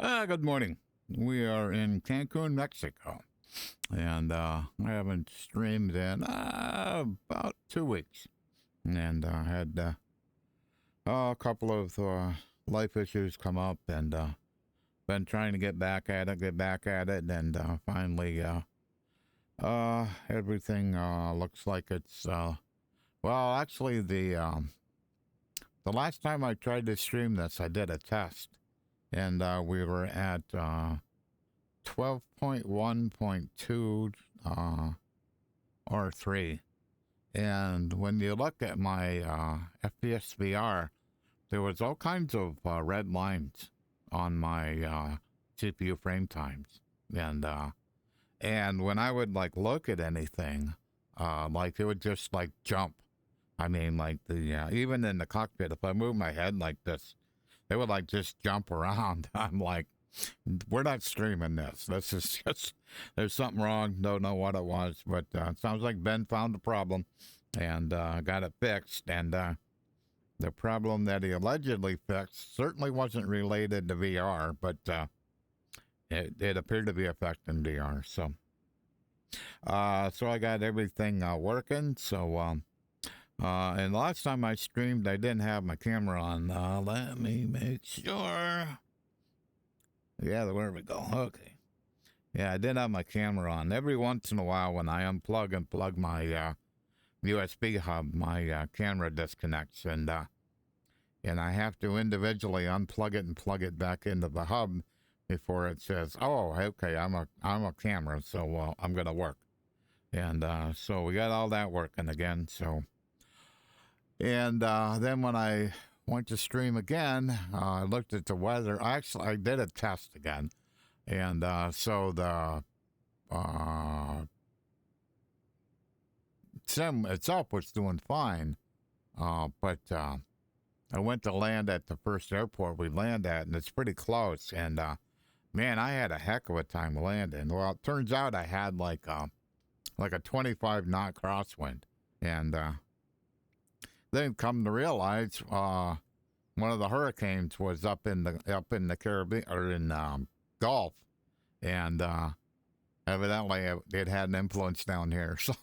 Good morning. We are in Cancun, Mexico, and I haven't streamed in about 2 weeks, and had a couple of life issues come up, and been trying to get back at it, and finally, everything looks like it's well. Actually, the last time I tried to stream this, I did a test, and we were at 12.1.2 R3. And when you look at my FPS VR, there was all kinds of red lines on my CPU frame times. And when I would like look at anything, like it would just like jump. I mean, like even in the cockpit, if I move my head like this, it would like just jump around. I'm like, we're not streaming this. This is just, there's something wrong. Don't know what it was, but it sounds like Ben found the problem and got it fixed. And the problem that he allegedly fixed certainly wasn't related to VR, but it appeared to be affecting VR. So I got everything working. So and the last time I streamed, I didn't have my camera on. Let me make sure. Yeah, there we go. Okay. Yeah, I did have my camera on. Every once in a while, when I unplug and plug my USB hub, my camera disconnects, and I have to individually unplug it and plug it back into the hub before it says, "Oh, okay, I'm a camera, so I'm gonna work." And so we got all that working again. So, and then when I went to stream again, I looked at the weather. I did a test again, and so the sim itself was doing fine, but I went to land at the first airport we land at, and it's pretty close. And man, I had a heck of a time landing. Well, it turns out I had like a 25 knot crosswind, and then come to realize one of the hurricanes was up in the Caribbean or in Gulf, and evidently it had an influence down here. So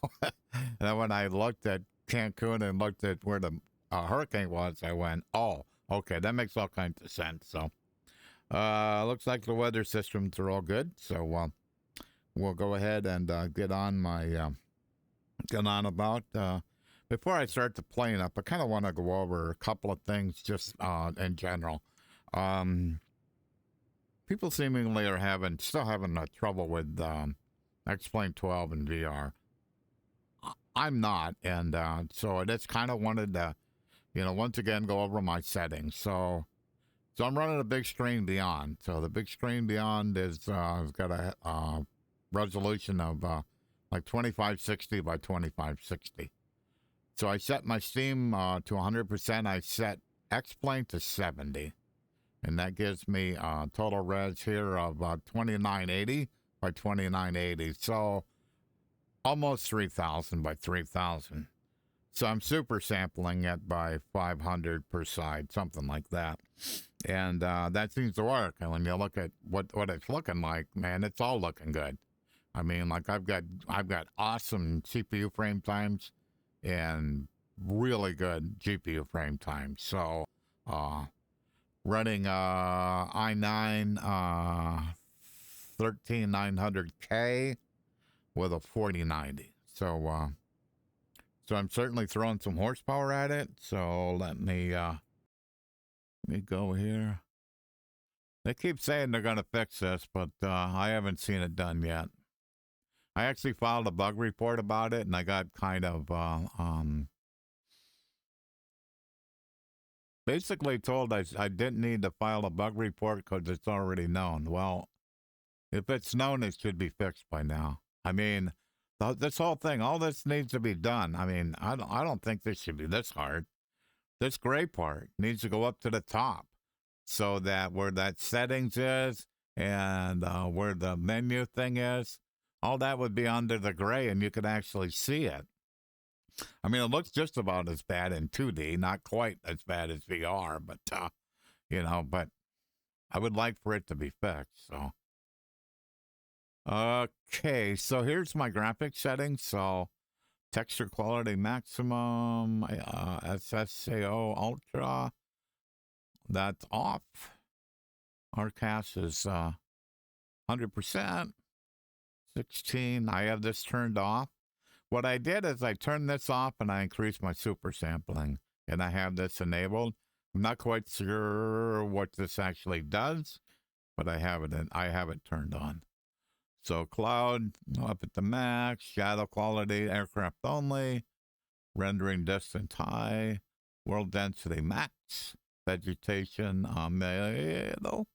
and when I looked at Cancun and looked at where the hurricane was, I went, "Oh, okay, that makes all kinds of sense." So looks like the weather systems are all good. So we'll go ahead and get on about. Before I start the plane up, I kind of want to go over a couple of things just in general. People seemingly are still having trouble with X-Plane 12 and VR. I'm not, and so I just kind of wanted to, once again go over my settings. So I'm running a Bigscreen Beyond. So the Bigscreen Beyond has got a resolution of like 2560 by 2560. So I set my Steam to 100%. I set X-Plane to 70. And that gives me a total res here of 2980 by 2980. So almost 3000 by 3000. So I'm super sampling it by 500 per side, something like that. And that seems to work. And when you look at what it's looking like, man, it's all looking good. I mean, like I've got awesome CPU frame times and really good GPU frame time. So running i9 13900K with a 4090. So I'm certainly throwing some horsepower at it. So let me go here. They keep saying they're going to fix this, but I haven't seen it done yet. I actually filed a bug report about it, and I got kind of basically told I didn't need to file a bug report because it's already known. Well, if it's known, it should be fixed by now. I mean, this whole thing, all this needs to be done. I mean, I don't think this should be this hard. This gray part needs to go up to the top so that where that settings is and where the menu thing is, all that would be under the gray, and you could actually see it. I mean, it looks just about as bad in 2D, not quite as bad as VR, but, but I would like for it to be fixed. So, okay, so here's my graphics settings. So, texture quality maximum, SSAO ultra, that's off. RCAS is 100%. 16, I have this turned off. What I did is I turned this off and I increased my super sampling, and I have this enabled. I'm not quite sure what this actually does, but I have it turned on. So cloud up at the max, shadow quality, aircraft only, rendering distance high, world density max, vegetation middle.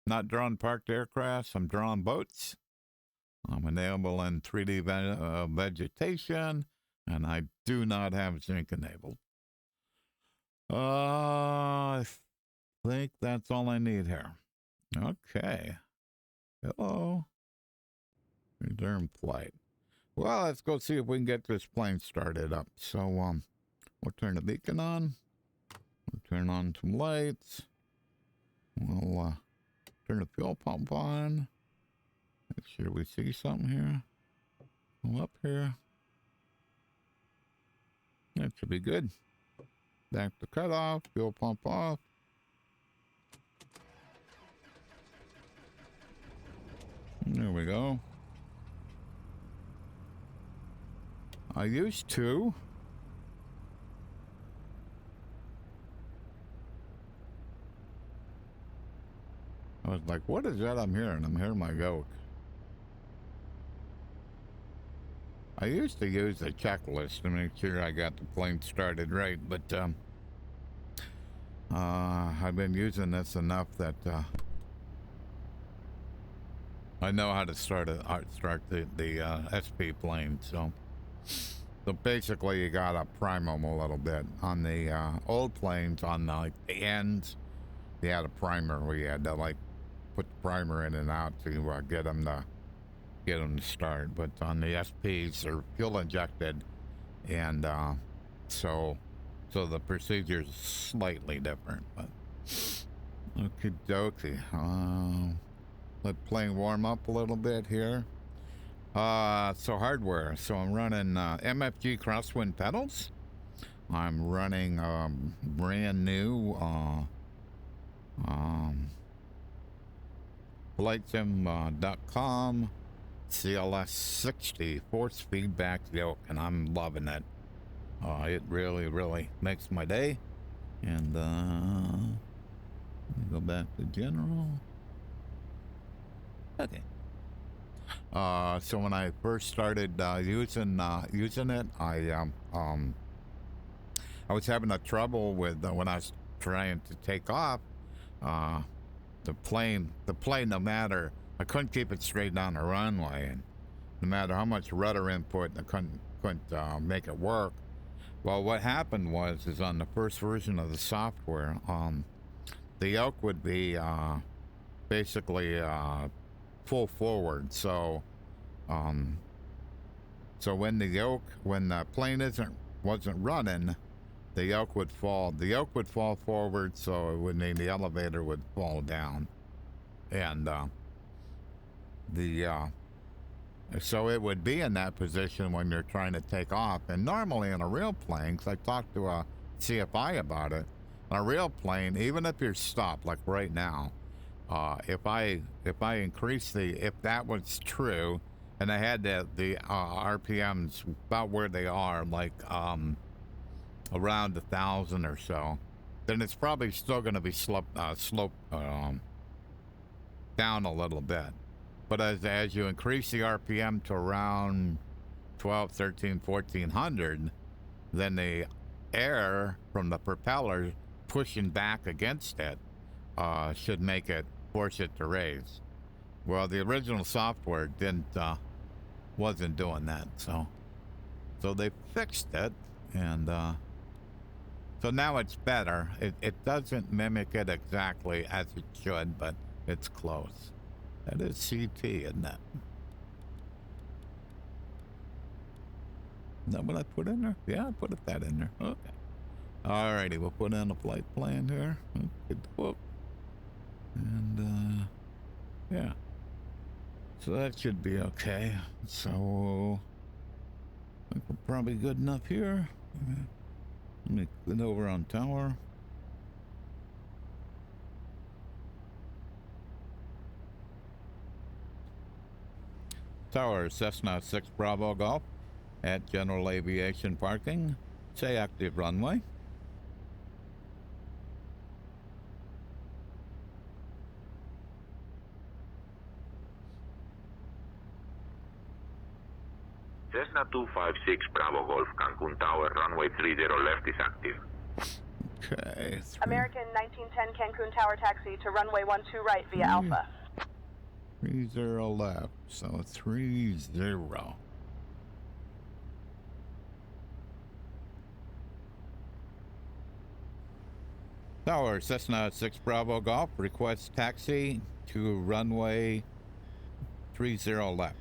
Not drawing parked aircrafts, I'm drawing boats. I'm enabling 3D vegetation, and I do not have zinc enabled. I think that's all I need here. Okay. Hello. Return flight. Well, let's go see if we can get this plane started up. So, we'll turn the beacon on. We'll turn on some lights. We'll turn the fuel pump on. Make sure we see something here. Go up here. That should be good. Back to cutoff. Fuel pump off. There we go. I used to. I was like, what is that I'm hearing? I'm hearing my goat. I used to use a checklist to make sure I got the plane started right, but I've been using this enough that I know how to start the SP plane. So basically, you gotta prime them a little bit on the old planes. On the ends, you had a primer where you had to like put the primer in and out to get them to start. But on the SPs, they're fuel injected, and so the procedure is slightly different. But okie dokie. Let plane warm up a little bit here. So hardware. So I'm running MFG crosswind pedals. I'm running brand new FlightSim.com CLS 60 force feedback yoke, and I'm loving it. It really makes my day. And go back to general. Okay. So when I first started using it, I was having a trouble with when I was trying to take off. The plane, no matter, I couldn't keep it straight down the runway, and no matter how much rudder input, I couldn't make it work. Well, what happened is on the first version of the software, the yoke would be basically full forward. So when the plane wasn't running, the yoke would fall. The yoke would fall forward, so it would mean the elevator would fall down, and so it would be in that position when you're trying to take off. And normally in a real plane, because I talked to a CFI about it, on a real plane, even if you're stopped, like right now, if I increase if that was true, and I had the RPMs about where they are, like around 1,000 or so, then it's probably still going to be sloped down a little bit. But as you increase the RPM to around 12, 13, 1400, then the air from the propeller pushing back against it should force it to raise. Well, the original software wasn't doing that, so they fixed it, and so now it's better. It doesn't mimic it exactly as it should, but it's close. That is CT, isn't it? Is that what I put in there? Yeah, I put that in there. Okay. Alrighty, we'll put in a flight plan here. Okay, and Yeah. So that should be okay. So I think we're probably good enough here. Let me get over on tower. Tower, Cessna 6 Bravo Golf at General Aviation Parking. Say active runway. Cessna 256 Bravo Golf, Cancun Tower, runway 30 left is active. Okay. American 1910 Cancun Tower taxi to runway 12 right via Alpha. 30 left, so 30. Tower, Cessna 6 Bravo Golf, request taxi to runway 30 left.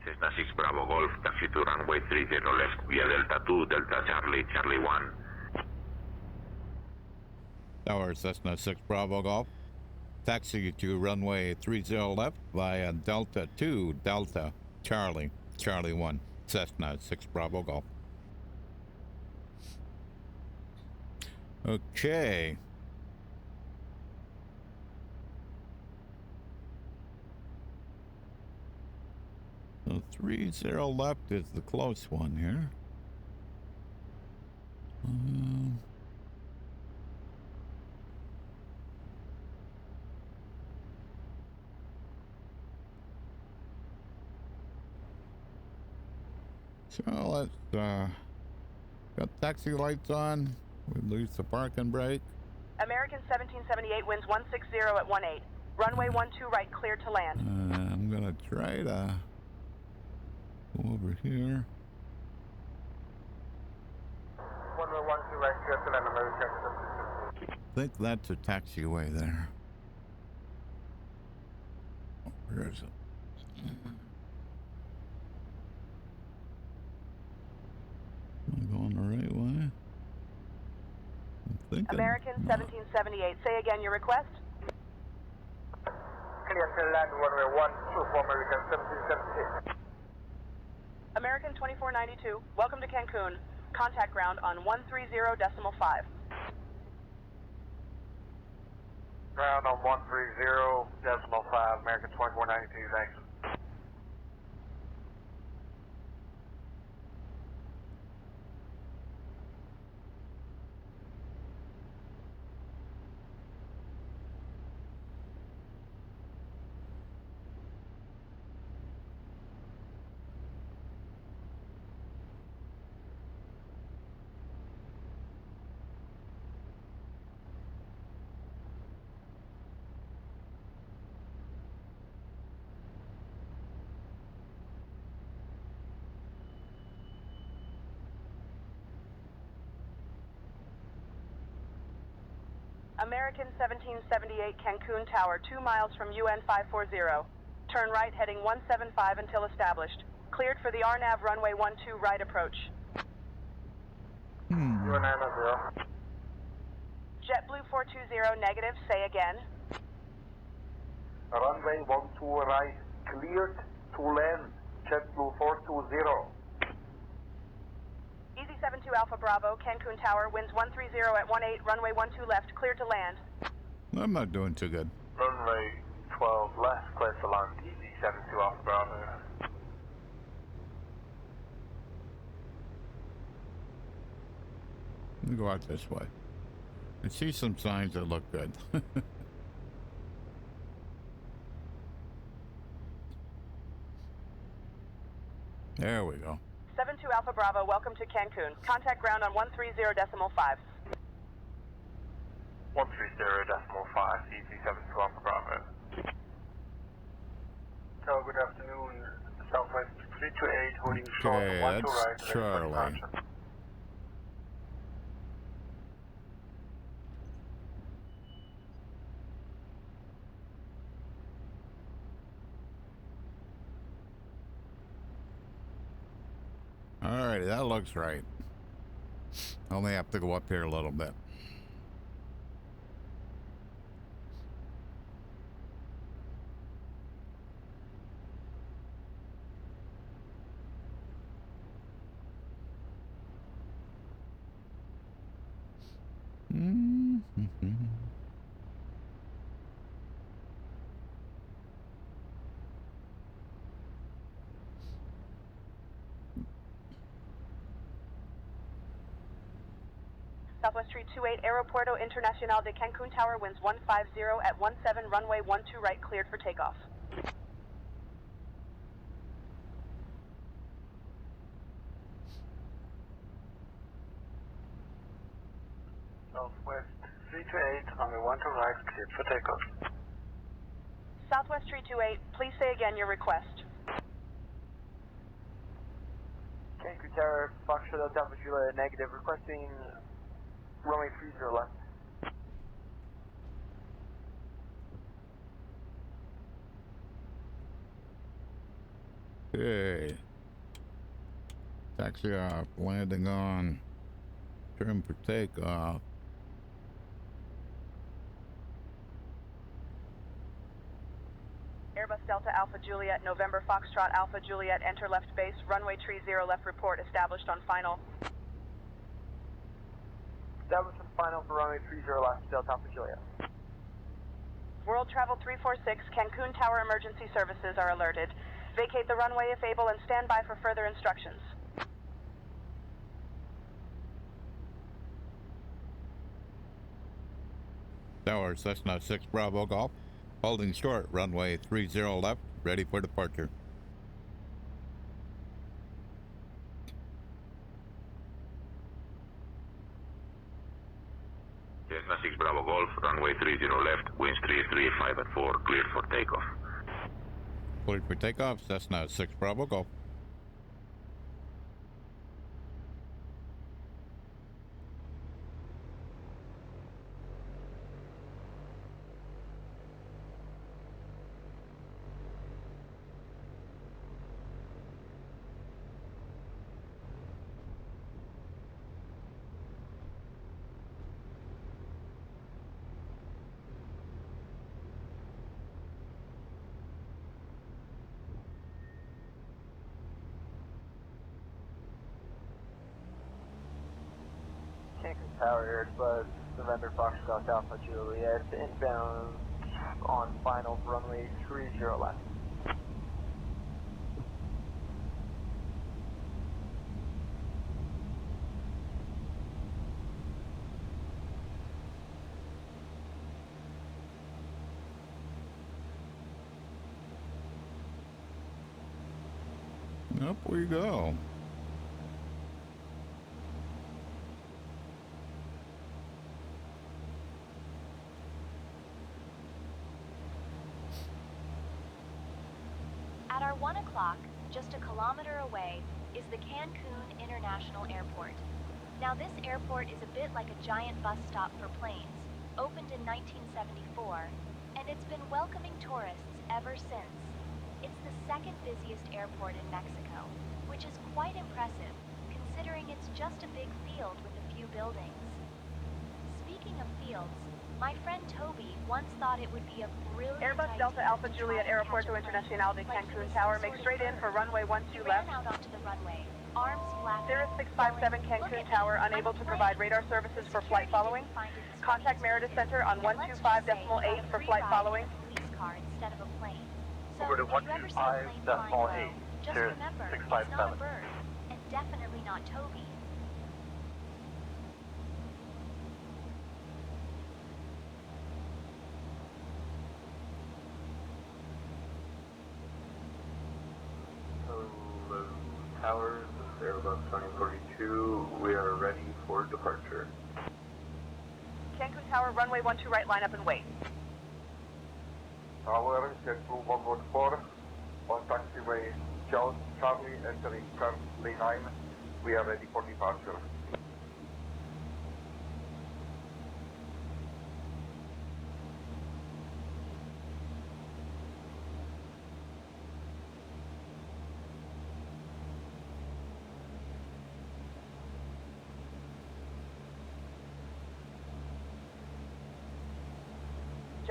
Cessna 6 Bravo Golf, taxi to runway 30 left via Delta 2, Delta Charlie, Charlie 1. Tower, Cessna 6 Bravo Golf, taxi to runway 30 left via Delta 2, Delta Charlie, Charlie 1, Cessna 6 Bravo Golf. Okay. So 30 left is the close one here. So let's got taxi lights on. We lose the parking brake. American 1778 winds 160 at 18. Runway 12 right clear to land. I'm gonna try to go over here. Runway 12 right clear to land, American 1778. I think that's a taxiway there. Oh, where is it? Am I going the right way? I'm thinking. American 1778. Say again your request. Clear to land, runway 12 for American 1778. American 2492, welcome to Cancun. Contact ground on 130.5. Ground on 130.5, American 2492, thanks. American 1778 Cancun Tower, 2 miles from UN 540. Turn right heading 175 until established. Cleared for the RNAV runway 12 right approach. UN 90. JetBlue 420 negative, say again. Runway 12 right, cleared to land, JetBlue 420. Easy 72 Alpha Bravo, Cancun Tower, winds 130 at 18, runway 12 left, cleared to land. I'm not doing too good. Runway 12 left, clear to land, Easy 72 Alpha Bravo. Let me go out this way. I see some signs that look good. There we go. 72 Alpha Bravo, welcome to Cancun. Contact ground on 130.5. 130.5, Easy 72 Alpha Bravo. So good afternoon, Southwest 328, holding short, Okay, 12 that's right, ready for Charlie. departure. Alrighty, that looks right. Only have to go up here a little bit. Southwest 328, Aeropuerto Internacional de Cancun Tower, winds 150 at 17, runway 12 right, cleared for takeoff. Southwest 328, runway 12 right, cleared for takeoff. Southwest 328, please say again your request. Cancun Tower, Foxtrot Alpha Juliet, negative, requesting runway 30 left. Okay. Taxi off, landing on, trim for takeoff. Airbus Delta Alpha Juliet, November Foxtrot Alpha Juliet, enter left base, runway 30 left, report established on final. Established on final for runway 30 left, Delta Alpha Juliet. World Travel 346, Cancun Tower emergency services are alerted. Vacate the runway if able and stand by for further instructions. Tower Cessna 6 Bravo Golf, holding short, runway 30 left, ready for departure. Cessna 6 Bravo Golf, runway 30 left, winds 335 and 4, cleared for takeoff. Cleared for takeoff, Cessna 6 Bravo Golf. Cancun Tower, Airbus, November Foxtrot Alpha Juliet, inbound on final for runway 30 left. Up we go. At our 1 o'clock, just a kilometer away, is the Cancun International Airport. Now this airport is a bit like a giant bus stop for planes, opened in 1974, and it's been welcoming tourists ever since. It's the second busiest airport in Mexico, which is quite impressive, considering it's just a big field with a few buildings. Speaking of fields, my friend Toby once thought it would be a brilliant Airbus idea Delta Alpha to try Juliet, and Aeropuerto catch a plane, Internacional de like he Cancun was Tower, some make sort of straight in bird. for runway 12 He left. ran out onto the runway, arms flapping, Cirrus 657 yelling, "Look Cancun at Tower, me, unable I'm to a provide plane." radar services The for flight security following. didn't find it as funny Contact as we Meredith did. Center on And let's just say 125.8 he got a for free flight ride following. in a police car instead of a plane. So Over to if you ever see a plane flying 125.8, low, just Cirrus remember, it's 657. not a bird, and definitely not Toby. Hello, Towers, this is Airbus 2042. We are ready for departure. Cancun Tower, runway 12 right, line up and wait. Tower, JetStream 114, on taxiway Charlie, entering currently 9. We are ready for departure.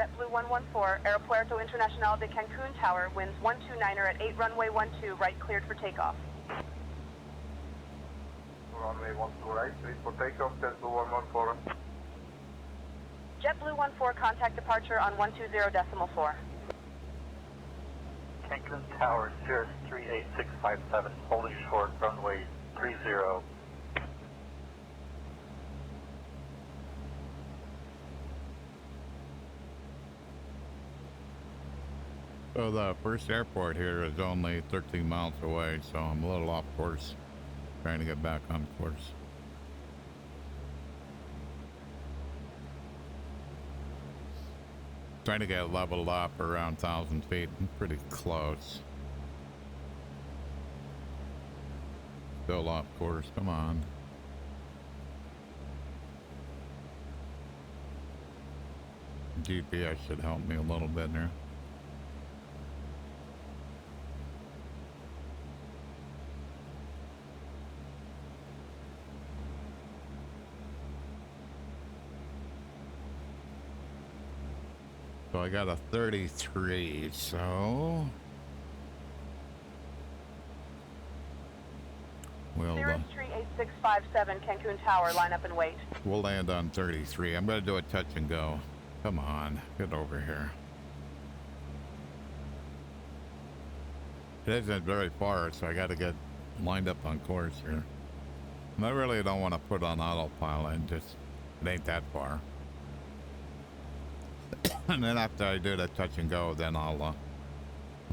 JetBlue 114, Aeropuerto Internacional de Cancun Tower, winds 129er at 8 runway 12, right cleared for takeoff. Runway 12 right, cleared for takeoff, JetBlue 114. JetBlue 14, contact departure on 120.4. Cancun Tower, Cirrus 38657, holding short, runway 30. So the first airport here is only 13 miles away, so I'm a little off course, trying to get back on course. Trying to get leveled up around 1,000 feet. I'm pretty close. Still off course, come on. GPS should help me a little bit here. So I got a 33, so we'll Cirrus 38657, Cancun Tower, line up and wait. we'll land on 33. I'm gonna do a touch and go. Come on, get over here. It isn't very far, so I got to get lined up on course here. And I really don't want to put on autopilot. Just it ain't that far. And then after I do the touch and go, then I'll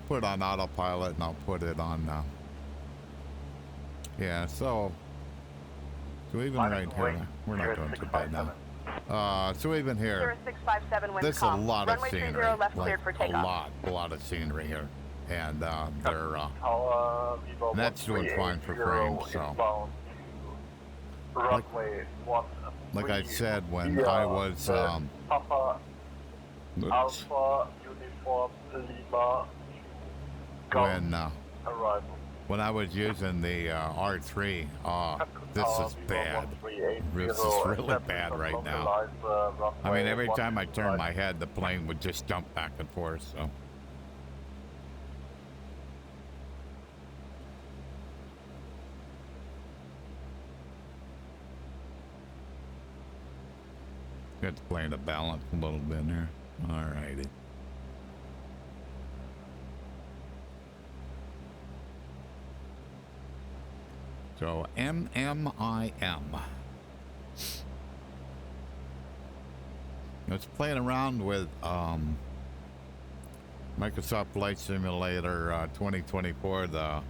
put on autopilot and I'll put it on. Yeah, so even right here, we're not going too bad now. So even here, Cirrus 657, winds there's a calm. lot of Runway 30 scenery, left like cleared for a takeoff. lot of scenery here, and they're Vivo that's doing fine for frames. So, inbound to runway 1. like I said, when I was Papa oops, Alpha Uniform Lima arrival. when I was using the R3, this is bad. This is really bad right now. I mean, every time I turned my head, the plane would just jump back and forth. So. Got to play to balance a little bit here. Alrighty. So MMIM. It's playing around with Microsoft Flight Simulator 2024, the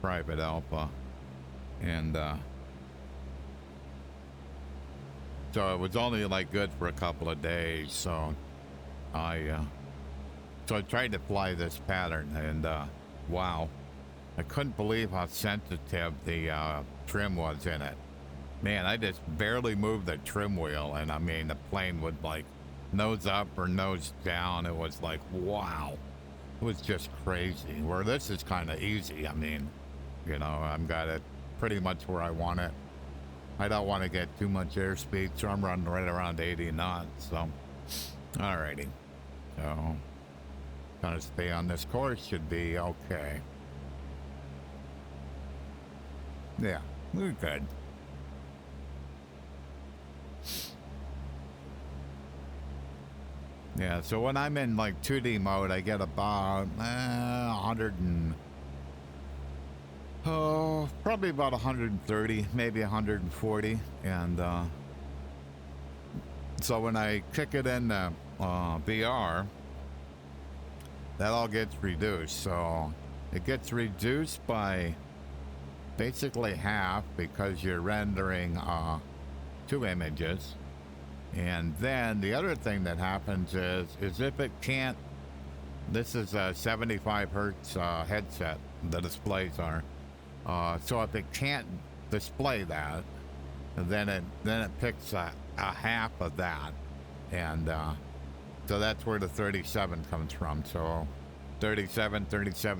private alpha, and so it was only like good for a couple of days. So I tried to fly this pattern, and wow, I couldn't believe how sensitive the trim was in it. Man, I just barely moved the trim wheel, and I mean, the plane would like nose up or nose down. It was like, wow, it was just crazy. Where this is kind of easy. I mean, you know, I've got it pretty much where I want it. I don't want to get too much airspeed, so I'm running right around 80 knots. So, alrighty. So, trying to stay on this course should be okay. Yeah, we're good. Yeah, so when I'm in like 2D mode, I get about 100 and probably about 130, maybe 140, and so when I kick it in VR, that all gets reduced. So it gets reduced by basically half because you're rendering 2 images. And then the other thing that happens is if it can't, this is a 75 hertz headset, the displays are. So if it can't display that, then it picks a half of that, and so that's where the 37 comes from. So 37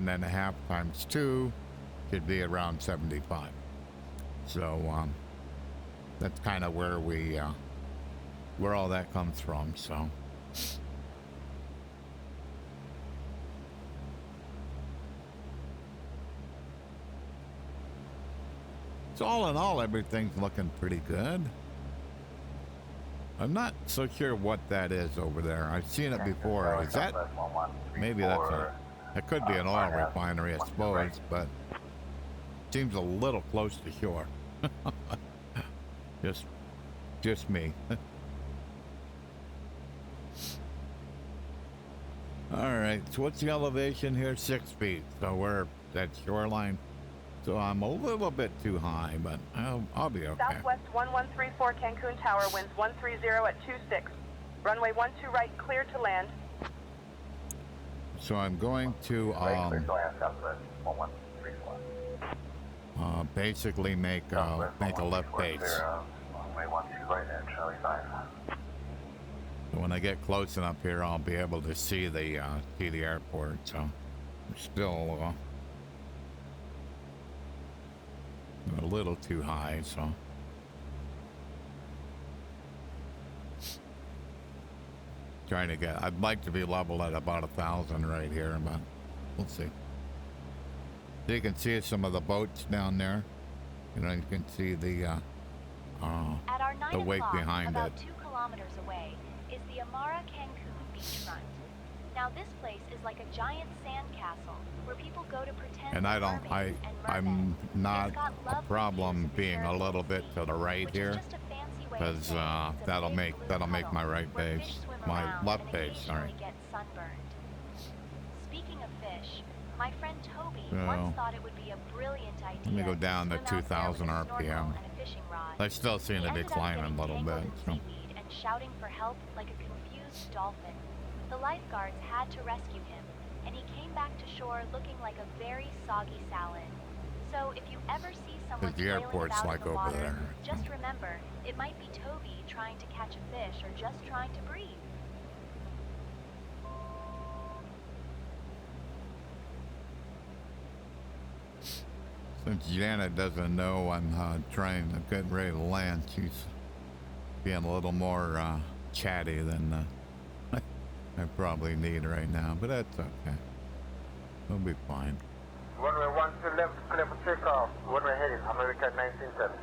and a half times 2 could be around 75. So that's kind of where we where all that comes from. So So all in all, everything's looking pretty good. I'm not so sure what that is over there. I've seen it before. Is that, maybe that's a, it could be an oil refinery, I suppose, but seems a little close to shore. Just me. All right, so what's the elevation here? 6 feet. So we're at shoreline. So I'm a little bit too high, but I'll be okay. Southwest 1134 Cancun Tower, winds 130 at 26. Runway 12 right, clear to land. So I'm going to basically make a left base. Runway 12 right at Charlie 5. So when I get close enough here, I'll be able to see the airport. So we're still a little too high, so trying to get, I'd like to be level at about 1,000 right here, but we'll see. So you can see some of the boats down there. You know, you can see the At our 9 wake o'clock, behind about it. 2 kilometers away, is the Amara Cancun beachfront. Now this place is like a giant sand castle where people go to pretend. And I don't, mermaids and I'm mermen. not It's got a lovely problem views of the being a Caribbean little bit Sea, to the right which is here, just a fancy way of because saying it's a that'll big make blue my puddle right where base, fish swim my around left and base. Sorry. occasionally get sunburned. Speaking of fish, my friend Toby So, once thought it would be a brilliant idea Let me go down to swim out there with 2,000 a snorkel RPM. and a fishing rod. I still seem He to be ended up climbing a getting little tangled bit. in So. seaweed and shouting for help like a confused dolphin. The lifeguards had to rescue him, and he came back to shore looking like a very soggy salad. So if you ever see someone The flailing airport's about like in the over water, there. just remember, it might be Toby trying to catch a fish or just trying to breathe. Since Janet doesn't know I'm trying to get ready to land, she's being a little more chatty than I probably need right now, but that's okay. We'll be fine. Runway 12 left, clear for takeoff. Runway heading, American 1970.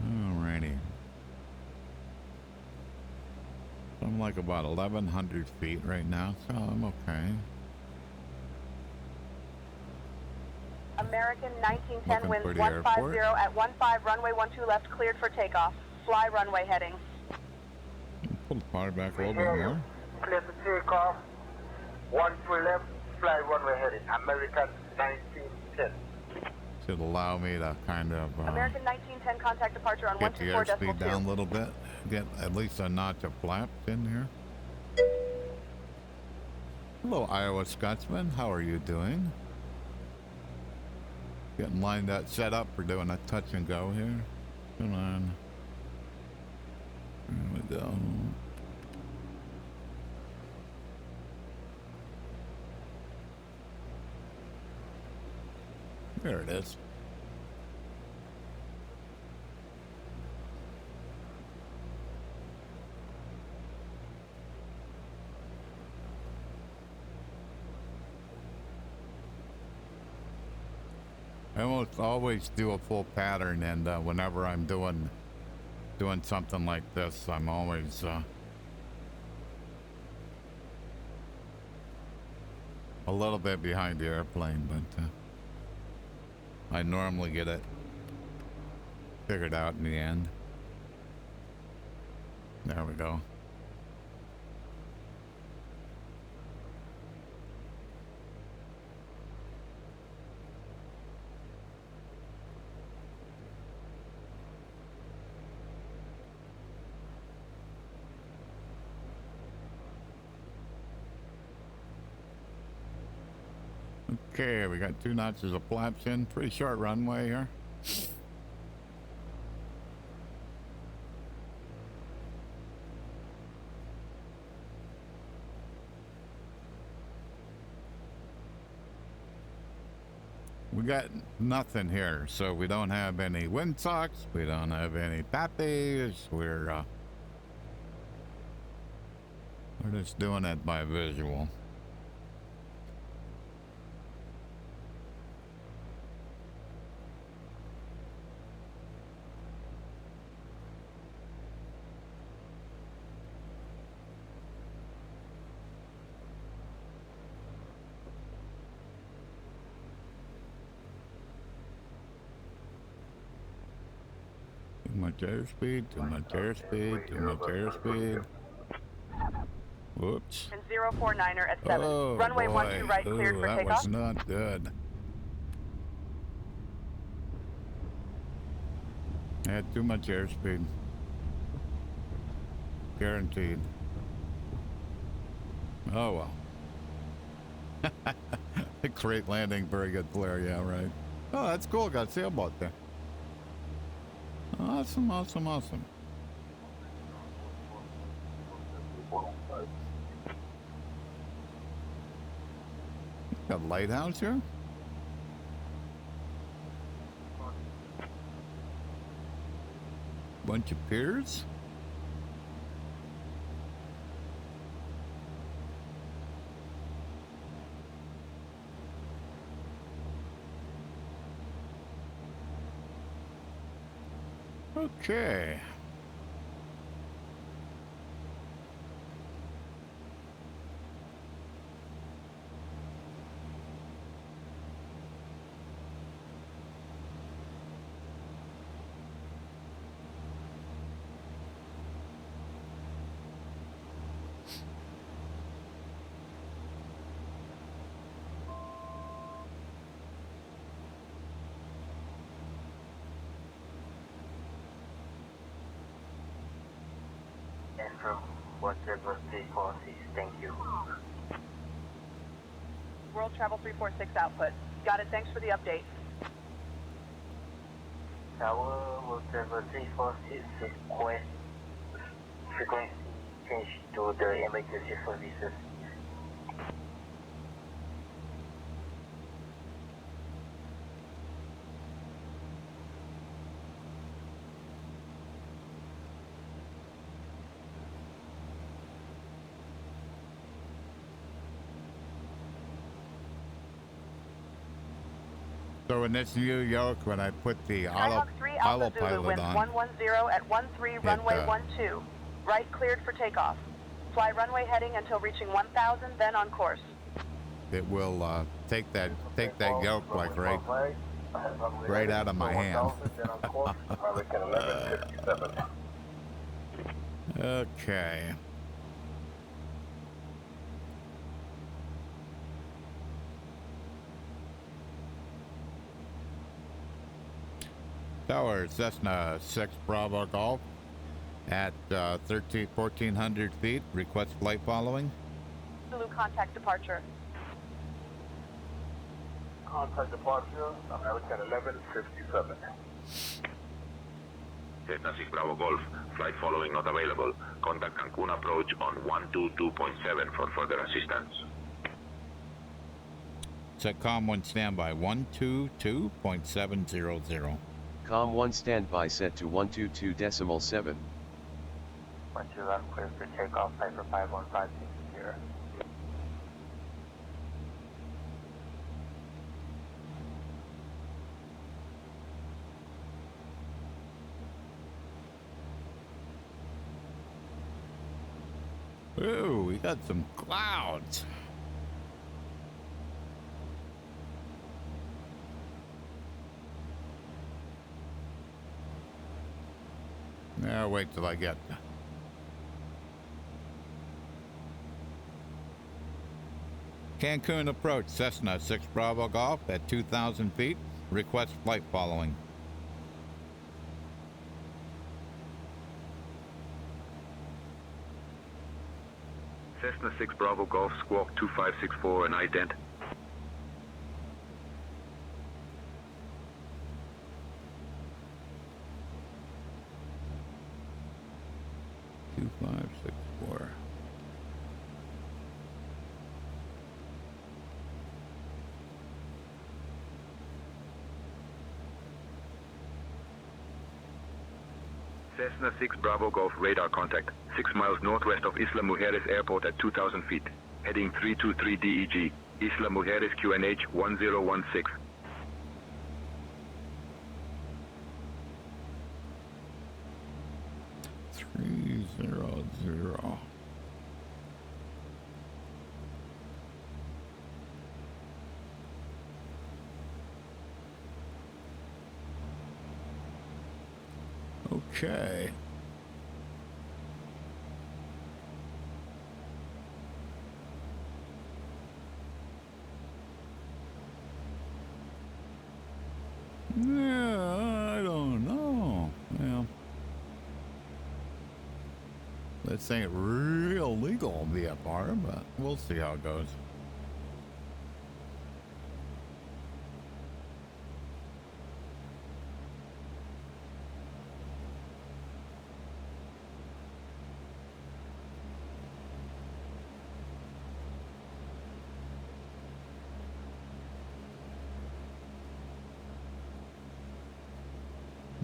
Alrighty. I'm like about 1,100 feet right now, so I'm okay. American 1910, Looking winds pretty 150 airport. at 15, runway 12 left, cleared for takeoff. Fly runway heading. Pull the power back a little bit more. Clear for takeoff. 12 left, fly runway heading, American 1910. Should allow me to kind of American 1910, contact departure on get the 124.2. airspeed down a little bit. Get at least a notch of flaps in here. Hello, Iowa Scotsman. How are you doing? Getting lined up, set up for doing a touch and go here. Come on. There we go. There it is. I almost always do a full pattern, and whenever I'm doing something like this, I'm always a little bit behind the airplane, but I normally get it figured out in the end. There we go. Okay, we got 2 notches of flaps in. Pretty short runway here. We got nothing here, so we don't have any windsocks. We don't have any pappies. We're We're just doing it by visual. Too much airspeed, too much airspeed, too much airspeed. Whoops. And 049er at 7. Oh, Runway boy. 12 right, cleared Ooh, for that takeoff. was not good. I had too much airspeed. Guaranteed. Oh, well. Great landing, very good flare, yeah, right. Oh, that's cool. Got a sailboat there. Awesome, awesome, awesome. Got a lighthouse here? Bunch of piers? Okay. And from whatever state policies, thank you. World Travel 346 output. Got it, thanks for the update. Tower, whatever 346, request frequency change to the emergency services. So in this new yoke, when I put the Skyhawk 3 Alpha Zulu, autopilot wind on, 110 at 13 runway 12. Right cleared for takeoff. Fly runway heading until reaching 1000, then on course. it will take that yoke like right out of my hand. Okay. Tower, Cessna 6 Bravo Golf at 1400 feet. Request flight following. Zulu contact departure. Contact departure, American 1157. Cessna 6 Bravo Golf, flight following not available. Contact Cancun approach on 122.7 for further assistance. SETCOM 1 standby 122.700. Com 1 standby set to 122.7. 12 left, clear for takeoff, Piper 5156 here. Ooh, we got some clouds. Now wait till I get. Cancun approach, Cessna 6 Bravo Golf at 2,000 feet. Request flight following. Cessna 6 Bravo Golf, squawk 2564 and ident. Two, 5, 6, 4. Cessna 6 Bravo Golf radar contact, 6 miles northwest of Isla Mujeres Airport at 2,000 feet. Heading 323 DEG, Isla Mujeres QNH 1016. $300. Okay. Yeah, I don't know. Yeah. This ain't real legal VFR, but we'll see how it goes.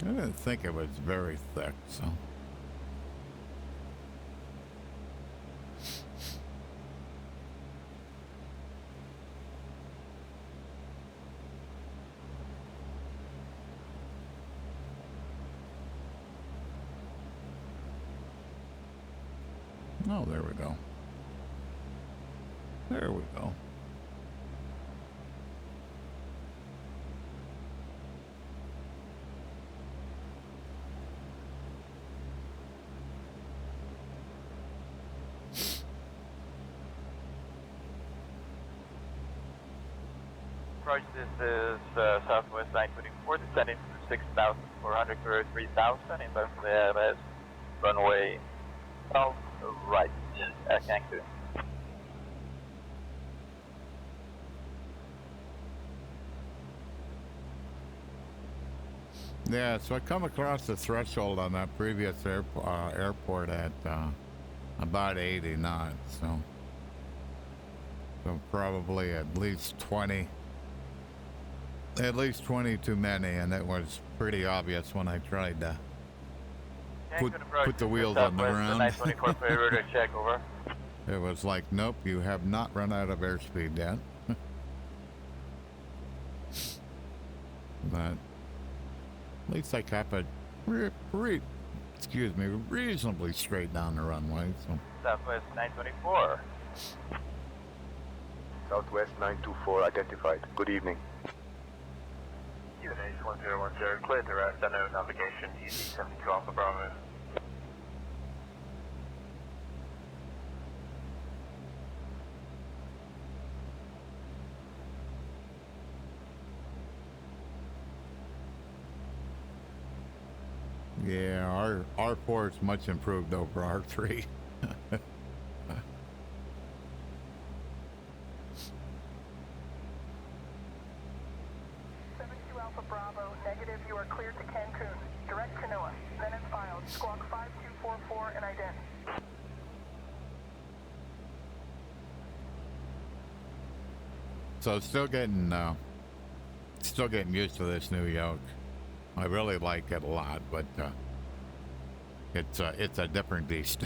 I didn't think it was very thick, so. Oh, there we go. There we go. Approach, this is Southwest 924, descending to 6,400 for 3,000, inbound to the AirBus, runway 12, right, Cancun. Yeah, so I come across the threshold on that previous airport at about 80 knots, so probably at least 20 too many, and it was pretty obvious when I tried to put the wheels on the ground. 924 favor to check, over. It was like, nope, you have not run out of airspeed yet. But at least I kept it reasonably straight down the runway. So. Southwest 924. Southwest 924 identified. Good evening. UNH 1010, clear direct, unknown navigation, EC 72 Alpha Bravo. Yeah, R4 is much improved over R3. 72 Alpha Bravo, negative, you are cleared to Cancun. Direct canoa, then it's filed. Squawk 5244 and ident. So still getting used to this new yoke. I really like it a lot, but it's a different beast.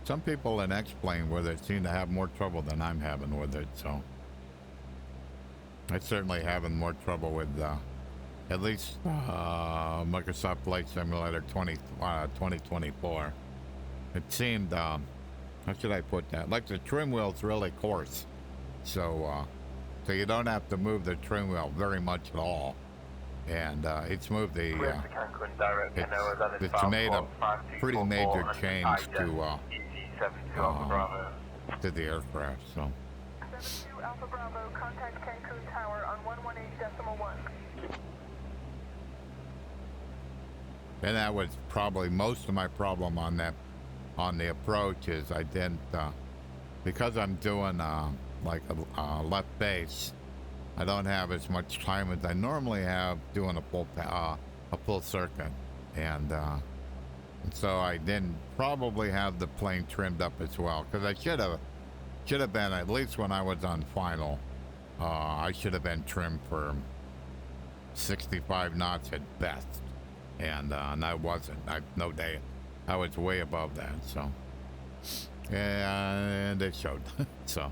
Some people in X-Plane with it seem to have more trouble than I'm having with it, so I'm certainly having more trouble with at least Microsoft Flight Simulator 2024. It seemed, how should I put that? Like the trim wheel's really coarse, so you don't have to move the trim wheel very much at all, and it's moved the it's made a pretty major change to the aircraft. So 72 Alpha Bravo, contact Cancun Tower on 118.1. And that was probably most of my problem on the approach is I didn't because I'm doing like a left base. I don't have as much time as I normally have doing a full circuit, and So I didn't probably have the plane trimmed up as well, because I should have been, at least when I was on final, I should have been trimmed for 65 knots at best, and I wasn't. No day, I was way above that. So, and it showed. So.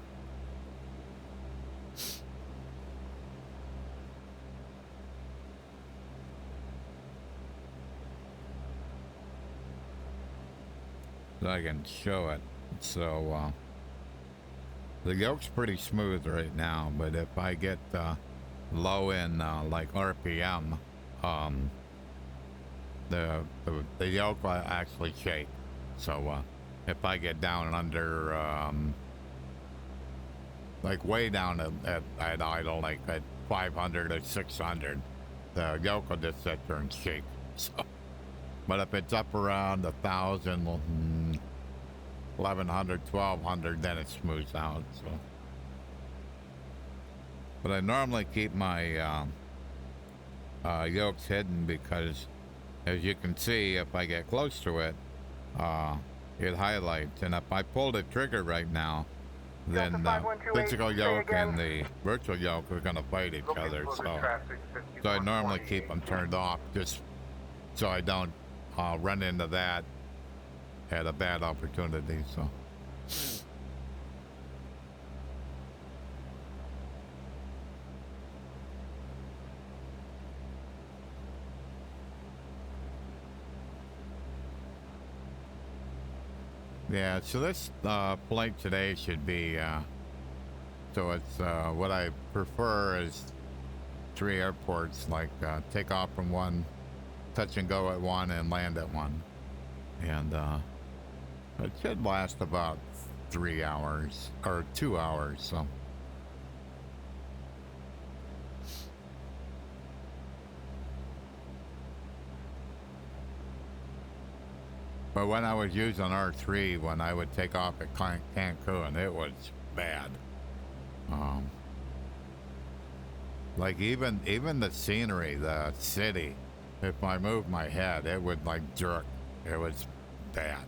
I can show it. So the yoke's pretty smooth right now, but if I get low in like RPM, the yoke will actually shake. So if I get down under like way down at idle, like at 500 or 600, the yoke will just sit there and shake. So. But if it's up around 1,000, 1,100, 1,200, then it smooths out. So, but I normally keep my yokes hidden because, as you can see, if I get close to it, it highlights. And if I pull the trigger right now, then the physical yoke and the virtual yoke are going to fight each other. So I normally keep them turned off just so I don't run into that at a bad opportunity. So yeah, so this flight today should be so it's what I prefer is 3 airports, like take off from one, touch and go at one, and land at one. And it should last about 3 hours or 2 hours. So but when I was using R3, when I would take off at Cancun, it was bad. Like even the scenery, the city, if I moved my head, it would like jerk. It was bad.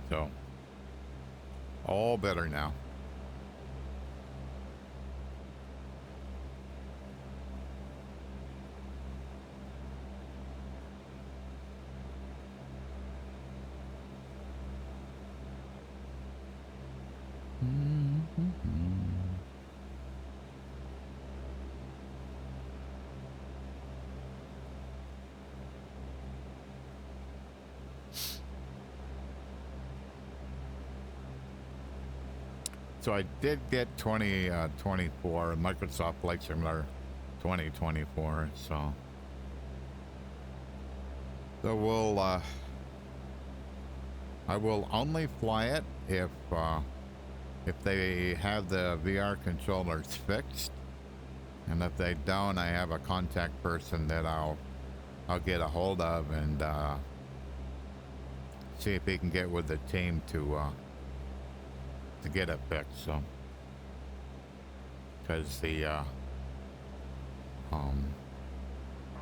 So, all better now. So I did get 2024 Microsoft Flight Simulator 2024. So we'll I will only fly it if they have the VR controllers fixed, and if they don't, I have a contact person that I'll get a hold of and see if he can get with the team to get it fixed. So because the I'm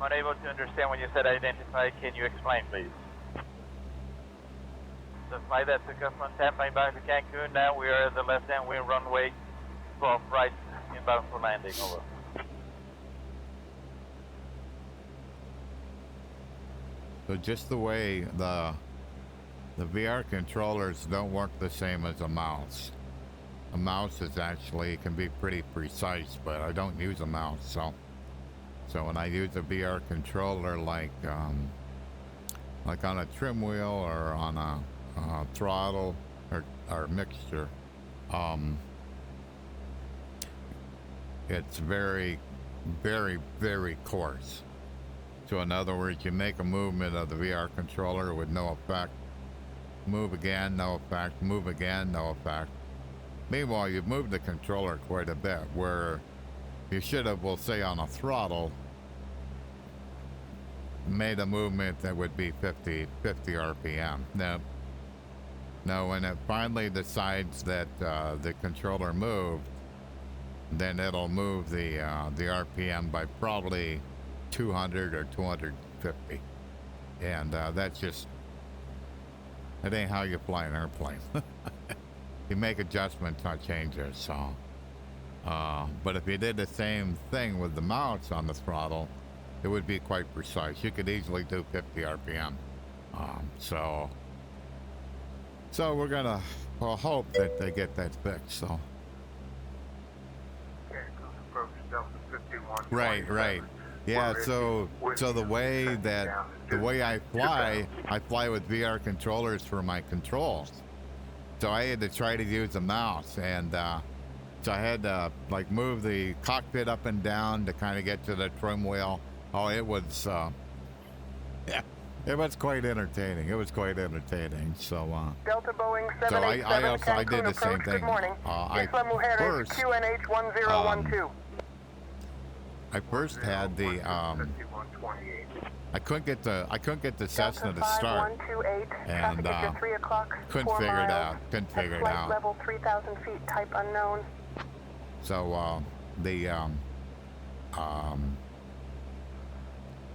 unable to understand when you said identify. Can you explain, please? The flight that took us from Tampa back to Cancun. Now we are at the left-hand wing runway 12 right, inbound for landing. Over. So just the way the VR controllers don't work the same as a mouse. A mouse is actually can be pretty precise, but I don't use a mouse. So when I use a VR controller, like on a trim wheel or on a throttle or mixture, it's very, very, very coarse. So in other words, you make a movement of the VR controller with no effect. Move again, no effect. Move again, no effect. Meanwhile, you've moved the controller quite a bit, where you should have, we'll say on a throttle, made a movement that would be 50 RPM. Now when it finally decides that the controller moved, then it'll move the RPM by probably 200 or 250. And that's just, that ain't how you fly an airplane. You make adjustments, not changes. So, but if you did the same thing with the mounts on the throttle, it would be quite precise. You could easily do 50 RPM. So we're gonna hope that they get that fixed. So. Right. Yeah. So the way I fly with VR controllers for my controls. So I had to try to use the mouse, and so I had to like move the cockpit up and down to kind of get to the trim wheel. Oh, it was, yeah, it was quite entertaining. So, Delta Boeing so 787 I did the same approach. thing. Good morning. Isla Mujeres, first, QNH 1012. I first had the I couldn't get the Cessna to start, and couldn't figure it out. Level 3,000 feet, type unknown. So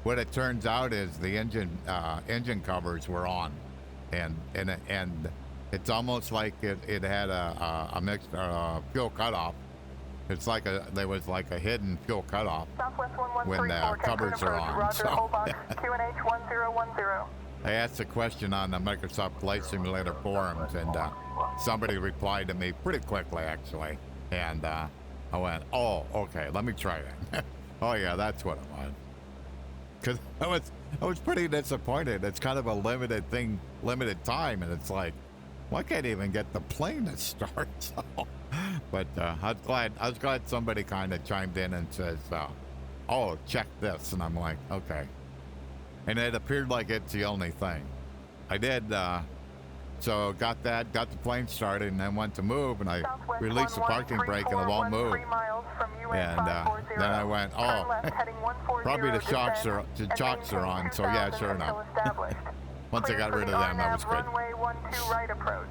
what it turns out is the engine covers were on, and it's almost like it had a mixed fuel cutoff. It's like there was like a hidden fuel cutoff when the covers are on. So QNH 1010. I asked a question on the Microsoft Flight Simulator forums, and somebody replied to me pretty quickly, actually. And I went, "Oh, okay, let me try that." Oh yeah, that's what it was. Because I was pretty disappointed. It's kind of a limited time, and it's like, well, I can't even get the plane to start. So, but I was glad somebody kind of chimed in and says, "Oh, check this," and I'm like, okay. And it appeared like it's the only thing. I did, so got the plane started, and then went to move, and I released the parking brake, and it won't move. And then I went, oh, probably the shocks are on. So yeah, sure enough. Once I got rid of them, that was good. Runway 12 right approach.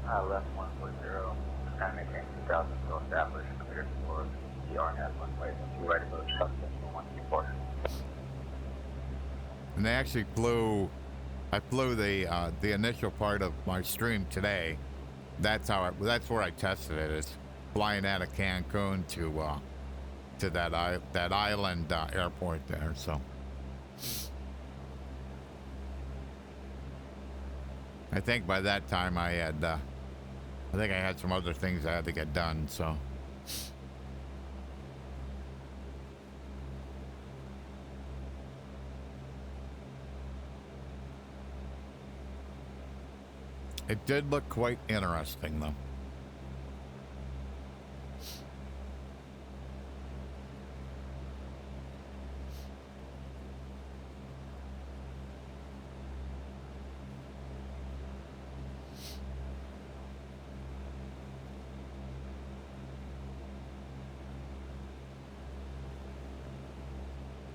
Left 140, and maintain 2,000 still established, cleared for the RNAV runway 2 right approach, substance 124. And they actually I flew the initial part of my stream today. That's where I tested it. Is flying out of Cancun to that island airport there. So I think by that time I had some other things I had to get done. So. It did look quite interesting, though.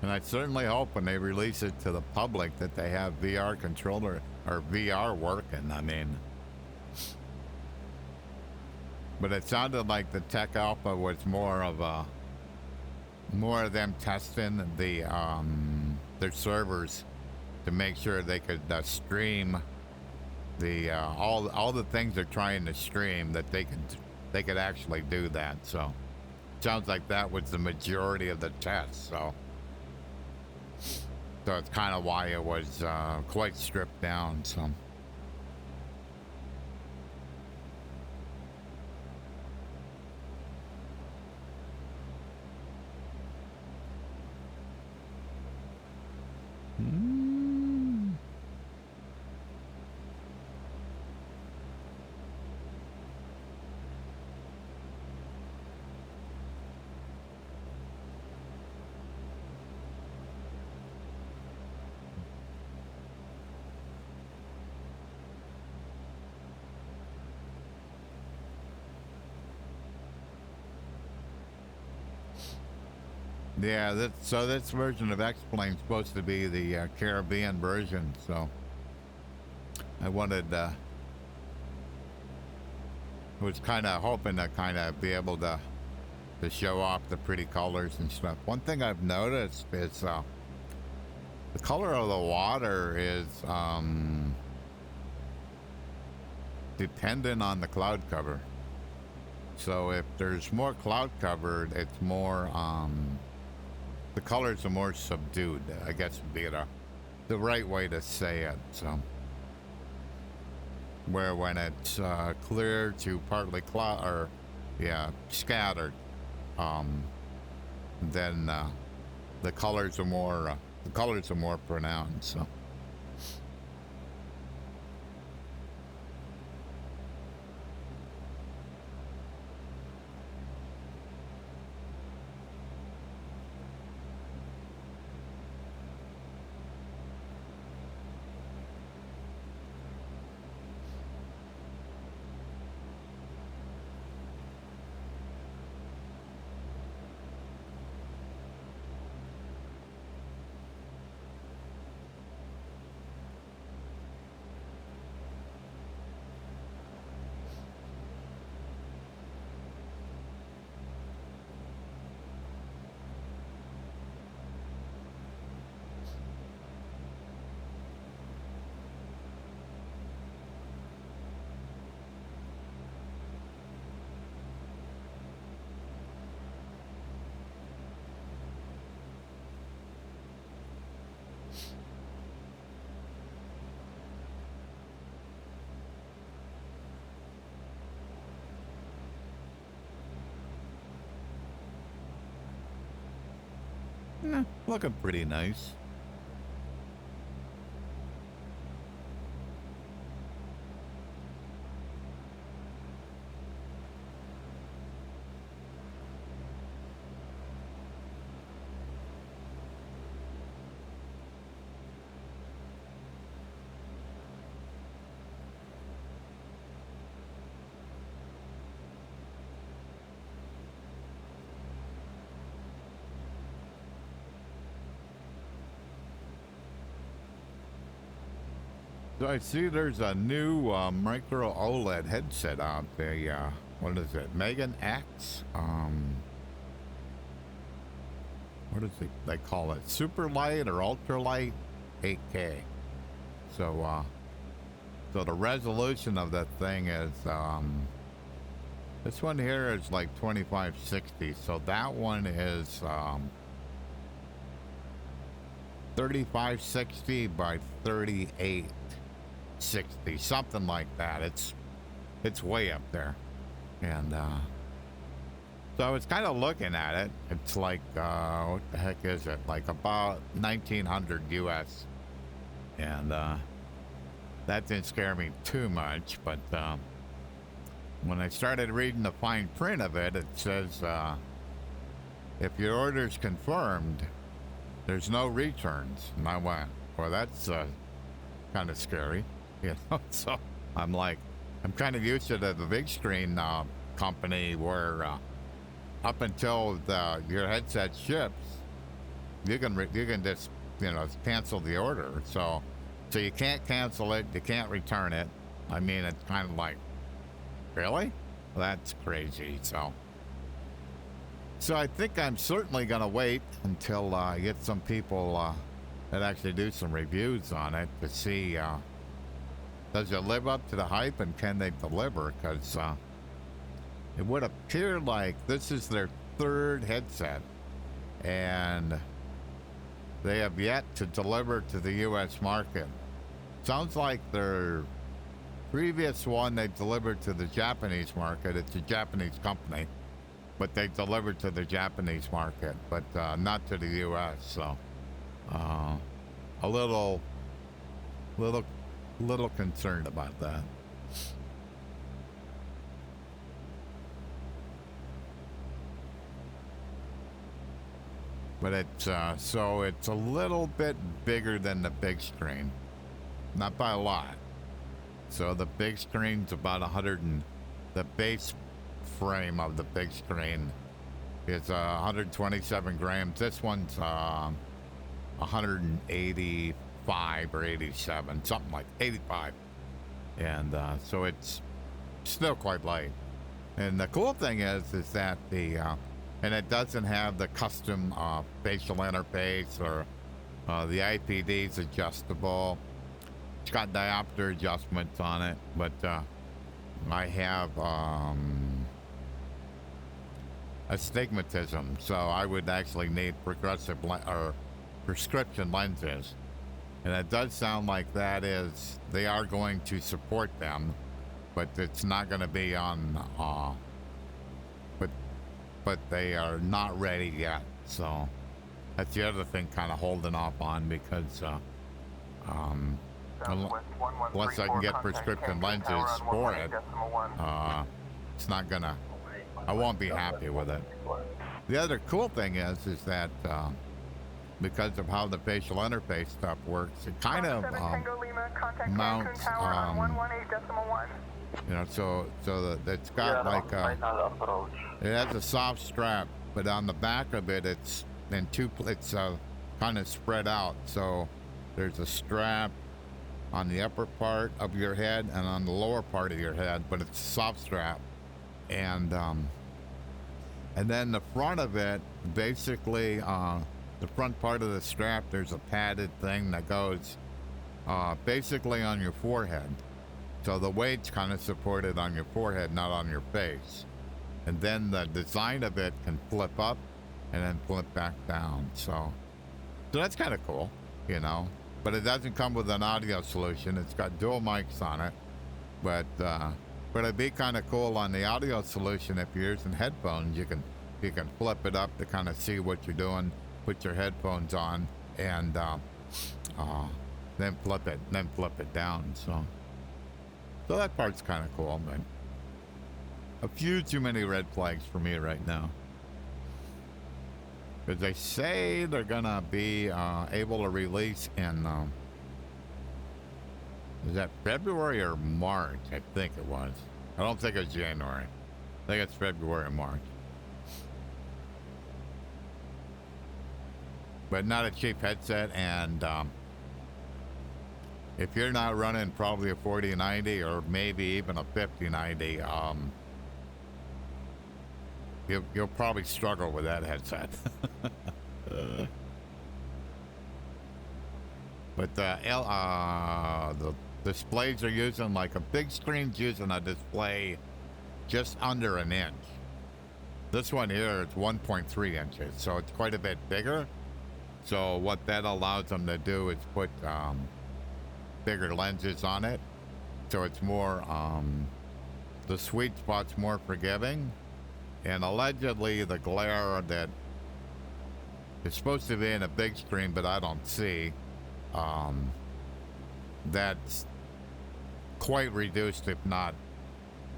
And I certainly hope when they release it to the public that they have VR controller or VR working. I mean, but it sounded like the tech alpha was more of them testing their servers to make sure they could stream all the things they're trying to stream, that they could actually do that. So sounds like that was the majority of the tests. So it's kind of why it was quite stripped down. So. Yeah, so this version of X-Plane's supposed to be the Caribbean version, so I was kind of hoping to kind of be able to show off the pretty colors and stuff. One thing I've noticed is The color of the water is dependent on the cloud cover. So if there's more cloud cover, it's more the colors are more subdued, I guess would be the right way to say it. So where when it's clear to partly cloud or scattered, then the colors are more pronounced. So. Yeah, looking pretty nice. So I see there's a new micro OLED headset out there. What is it? Megan X? What is it? They call it super light or ultra light 8K. So so the resolution of that thing is this one here is like 2560. So that one is 3560 by 3860, something like that. It's way up there. And so I was kind of looking at it. It's like what the heck is it, like about 1900 US. And that didn't scare me too much, but when I started reading the fine print of it, it says if your order's confirmed, there's no returns. And I went, well, that's kind of scary, you know. So I'm like, I'm kind of used to the Bigscreen company where up until your headset ships, you can just, you know, cancel the order. So you can't cancel it, you can't return it. I mean, it's kind of like, really? Well, that's crazy. So I think I'm certainly going to wait until I get some people that actually do some reviews on it to see does it live up to the hype and can they deliver? Because it would appear like this is their third headset and they have yet to deliver to the U.S. market. Sounds like their previous one they delivered to the Japanese market. It's a Japanese company, but they delivered to the Japanese market, but not to the U.S. So a little concerned about that. But it's so it's a little bit bigger than the Bigscreen, not by a lot. So the Bigscreen's about 100 and the base frame of the Bigscreen is 127 grams. This one's 185 or 87, something like 85. And so it's still quite light. And the cool thing is that the and it doesn't have the custom facial interface or The IPD is adjustable. It's got diopter adjustments on it, but I have astigmatism, so I would actually need progressive or prescription lenses. And it does sound like they are going to support them, but it's not going to be on, but they are not ready yet. So that's the other thing kind of holding off on, because unless I can get prescription lenses for it, it's not gonna, I won't be happy with it. The other cool thing is that because of how the facial interface stuff works, it kind of mounts, you know, so that it's got like it has a soft strap, but on the back of it, it's kind of spread out. So there's a strap on the upper part of your head and on the lower part of your head, but it's a soft strap. And then the front of it, basically, the front part of the strap, there's a padded thing that goes basically on your forehead. So the weight's kind of supported on your forehead, not on your face. And then the design of it can flip up and then flip back down. So that's kind of cool, you know. But it doesn't come with an audio solution. It's got dual mics on it. But it'd be kind of cool on the audio solution if you're using headphones. You can flip it up to kind of see what you're doing. Put your headphones on and then flip it down. So that part's kind of cool, but a few too many red flags for me right now. Because they say they're gonna be able to release in is that February or March? I think it was. I don't think it's January. I think it's February or March. But not a cheap headset, and if you're not running probably a 4090 or maybe even a 5090, you'll probably struggle with that headset. But the displays are using, like a Bigscreen's using a display just under an inch. This one here is 1.3 inches, so it's quite a bit bigger. So what that allows them to do is put bigger lenses on it, so it's more the sweet spot's more forgiving. And allegedly the glare that is supposed to be in a big screen, but I don't see, that's quite reduced, if not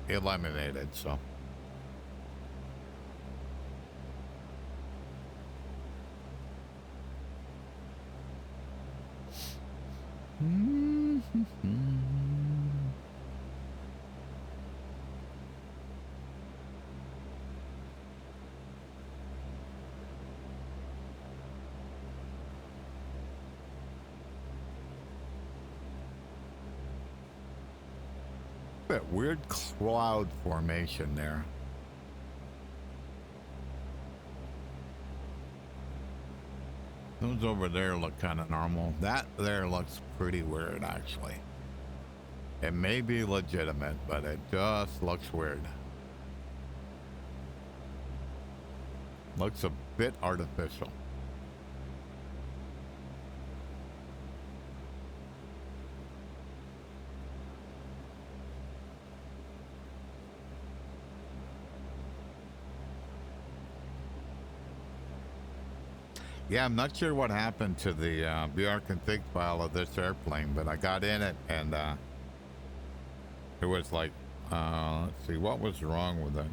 eliminated. So that weird cloud formation there. Those over there look kind of normal. That there looks pretty weird, actually. It may be legitimate, but it just looks weird. Looks a bit artificial. Yeah, I'm not sure what happened to the VR config file of this airplane, but I got in it and it was like, let's see, what was wrong with it?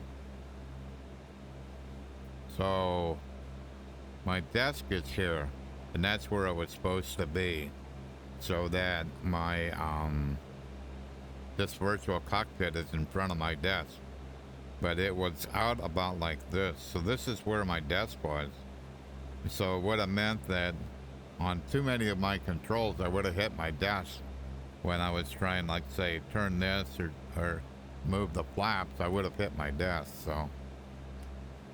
So my desk is here, and that's where it was supposed to be, so that my this virtual cockpit is in front of my desk, but it was out about like this. So this is where my desk was. So it would have meant that on too many of my controls, I would have hit my desk when I was trying, like, say, turn this or move the flaps. I would have hit my desk. So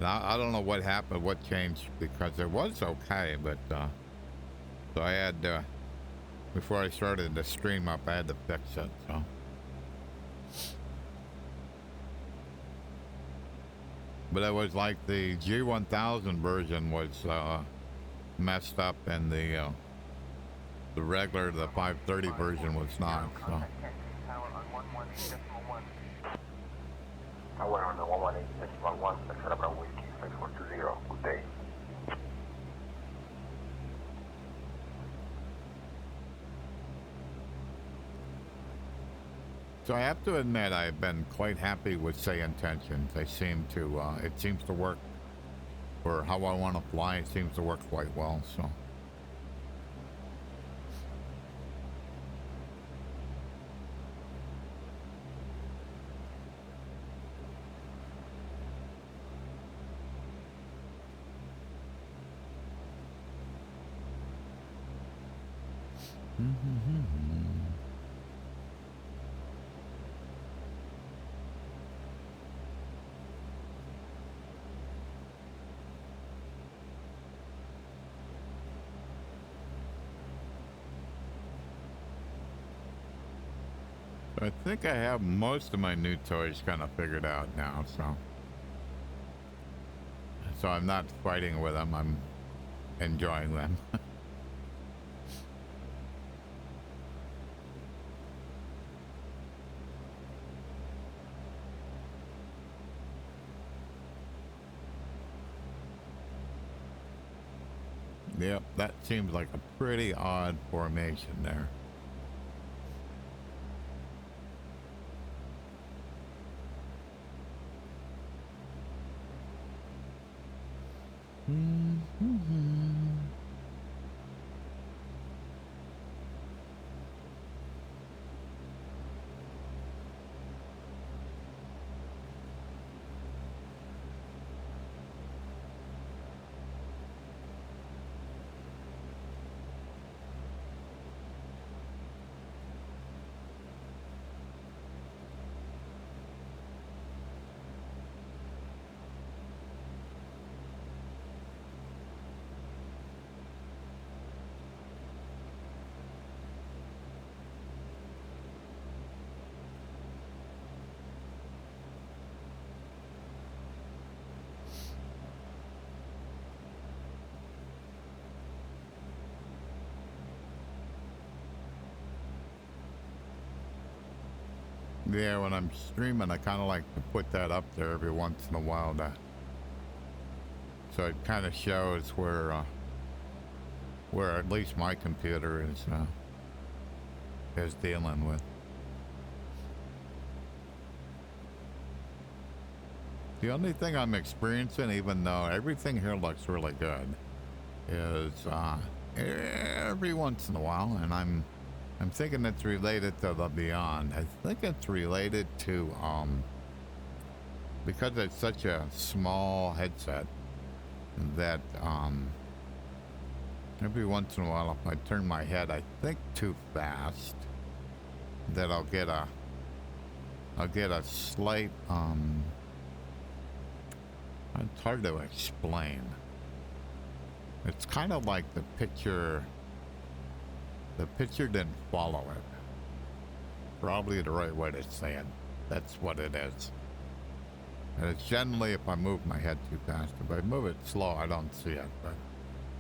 I don't know what happened, what changed, because it was okay, but So I had before I started the stream up, I had to fix it. So. But it was like the G1000 version was messed up, and the regular, the 530 version was not. So. I went on the 118.1, that's about whiskey, 6420, good day. So I have to admit, I've been quite happy with SayIntentions. They seem to, it seems to work for how I want to fly. It seems to work quite well, so. I think I have most of my new toys kind of figured out now, so I'm not fighting with them. I'm enjoying them. Yep, that seems like a pretty odd formation there. Yeah, when I'm streaming, I kind of like to put that up there every once in a while, so it kind of shows where at least my computer is dealing with. The only thing I'm experiencing, even though everything here looks really good, is every once in a while, and I'm thinking it's related to the Beyond. I think it's related to, because it's such a small headset that, every once in a while, if I turn my head, I think too fast, that I'll get a slight, it's hard to explain. It's kind of like the picture didn't follow it. Probably the right way to say it. That's what it is. And it's generally if I move my head too fast. If I move it slow, I don't see it. But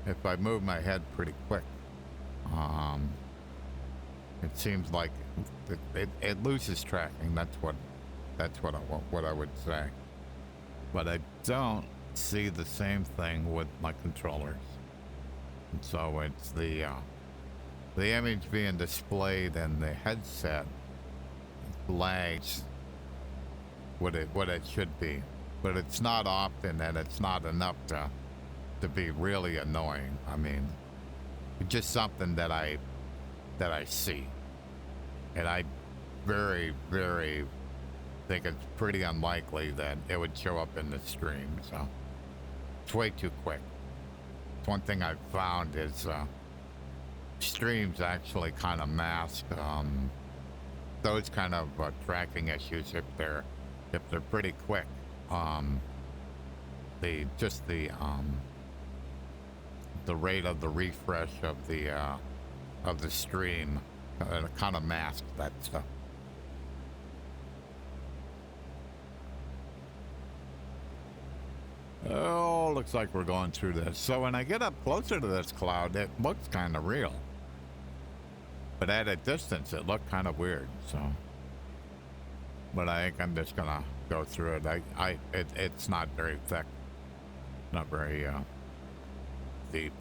if I move my head pretty quick, it seems like it loses tracking. That's what I would say. But I don't see the same thing with my controllers. And so it's the image being displayed and the headset lags what it should be, but it's not often, and it's not enough to be really annoying. I mean, it's just something that I see, and I very, very think it's pretty unlikely that it would show up in the stream. So it's way too quick. It's one thing I've found is streams actually kind of mask those kind of tracking issues if they're pretty quick. The the rate of the refresh of the stream. It kind of masks that stuff. Oh, looks like we're going through this. So when I get up closer to this cloud, it looks kind of real. But at a distance, it looked kind of weird, so. But I think I'm just gonna go through it. It's not very thick. Not very, deep.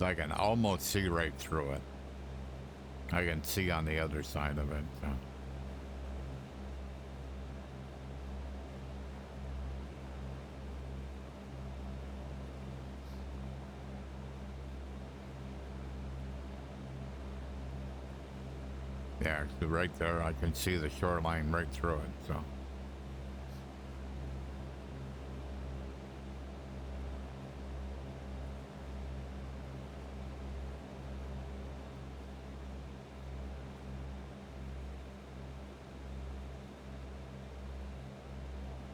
I can almost see right through it. I can see on the other side of it. So. Yeah, so right there, I can see the shoreline right through it. So.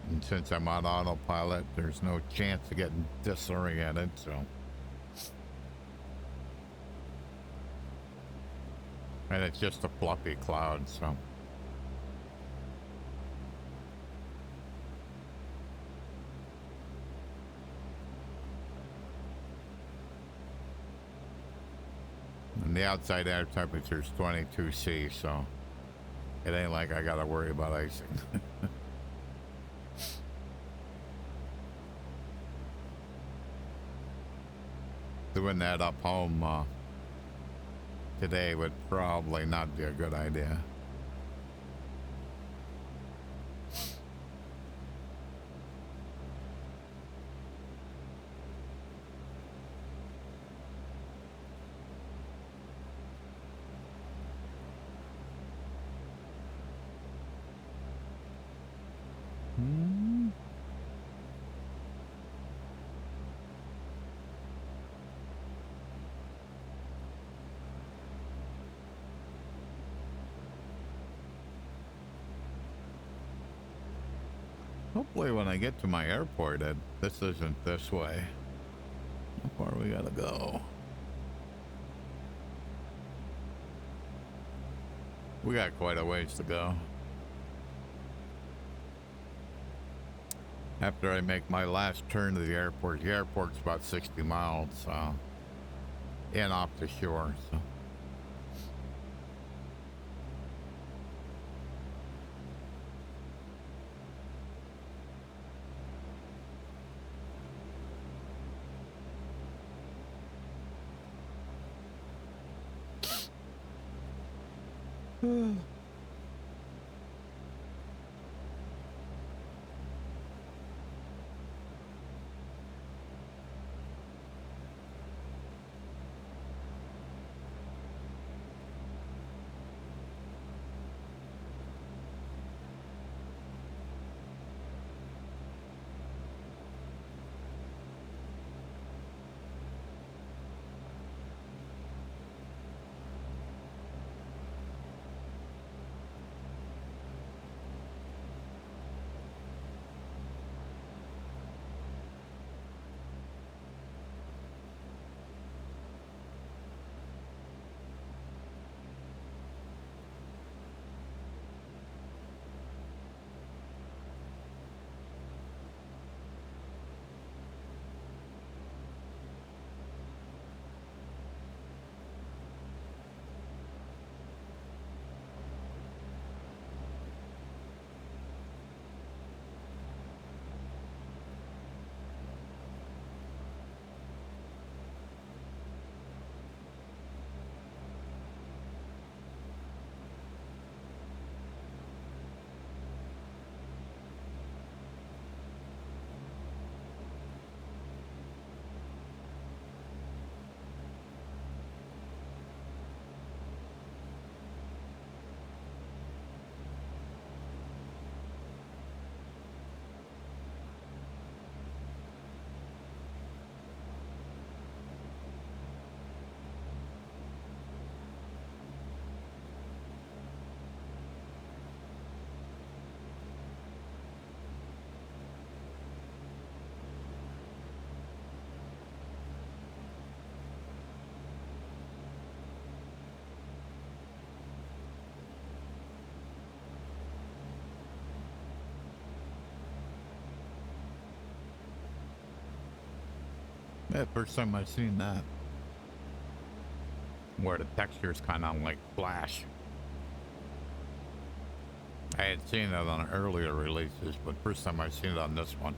And since I'm on autopilot, there's no chance of getting disoriented, so. And it's just a fluffy cloud, so. And the outside air temperature is 22°C, so it ain't like I gotta worry about icing. Doing that up home today would probably not be a good idea. Hopefully when I get to my airport, this isn't this way. How far we gotta go? We got quite a ways to go. After I make my last turn to the airport's about 60 miles in off the shore, so. Yeah, first time I've seen that. Where the texture's kind of like flash. I had seen it on earlier releases, but first time I've seen it on this one.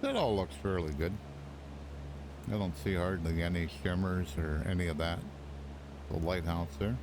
That all looks fairly good. I don't see hardly any shimmers or any of that. The lighthouse there.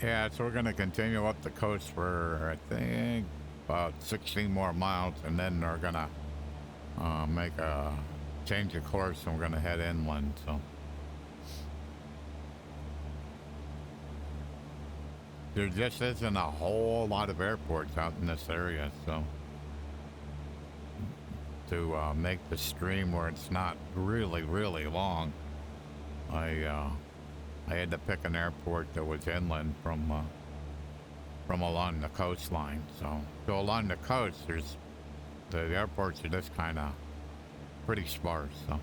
Yeah, so we're going to continue up the coast for, I think, about 16 more miles, and then we're going to make a change of course, and we're going to head inland, so. There just isn't a whole lot of airports out in this area, so. To make the stream where it's not really, really long, I had to pick an airport that was inland from along the coastline. So along the coast, the airports are just kind of pretty sparse. So.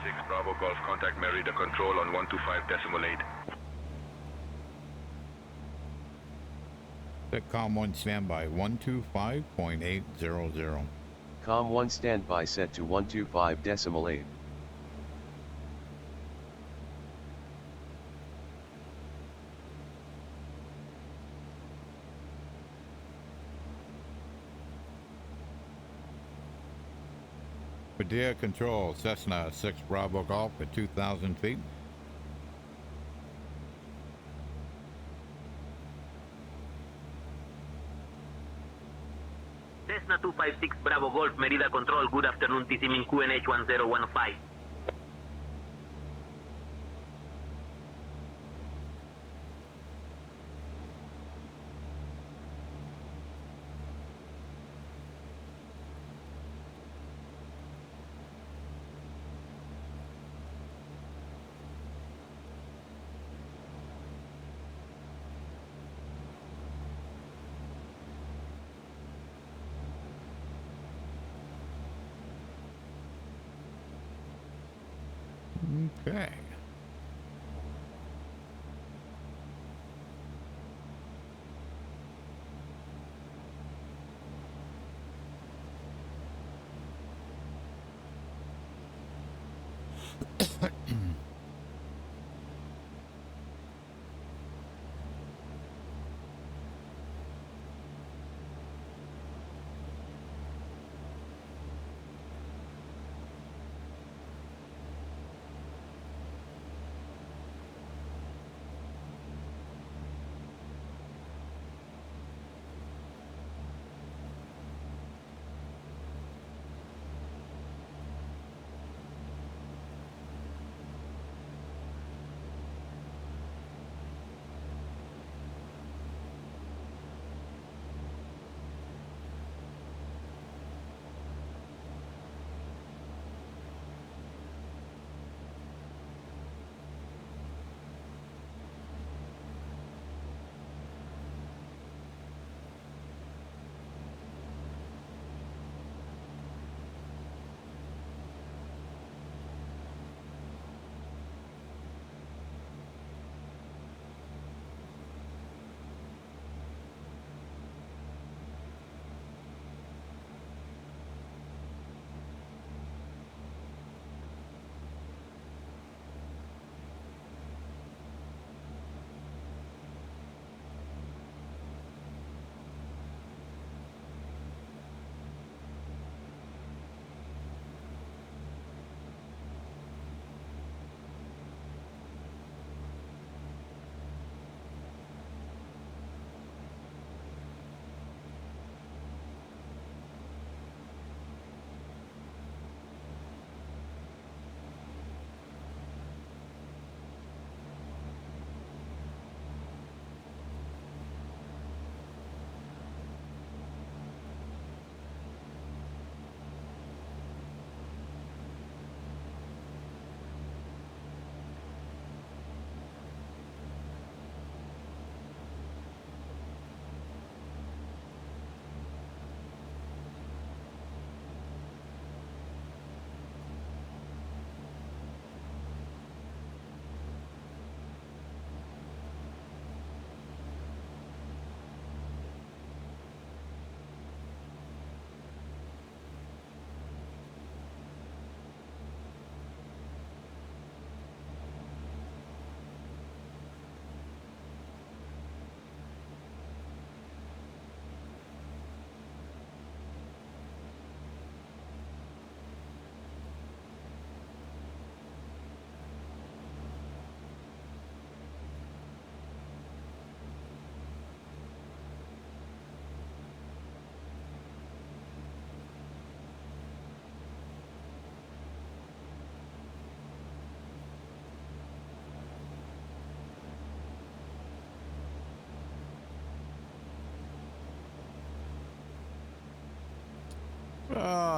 6 Bravo Golf, contact Merida Control on 125.8. Com 1 standby 125.800. Com 1 standby set to 125.8. Padilla Control, Cessna 6 Bravo Golf at 2,000 feet. Cessna 256 Bravo Golf, Merida Control, good afternoon, TC Min QNH 1015. Okay.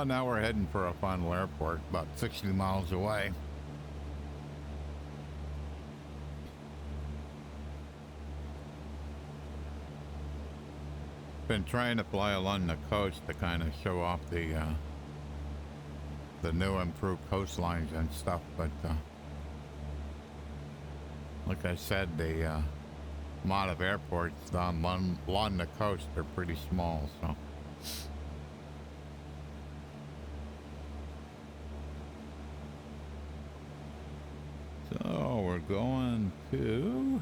Now we're heading for a final airport about 60 miles away. Been trying to fly along the coast to kind of show off the the new improved coastlines and stuff, but like I said, the amount of airports along the coast are pretty small, so. So we're going to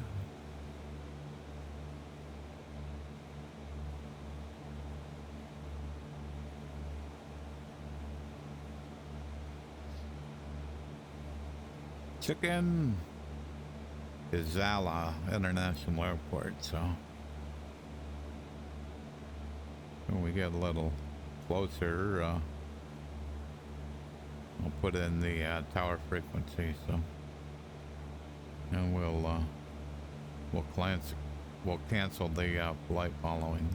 Chicken Izala International Airport, so when we get a little closer, I'll put in the tower frequency, so, and we'll cancel the flight following.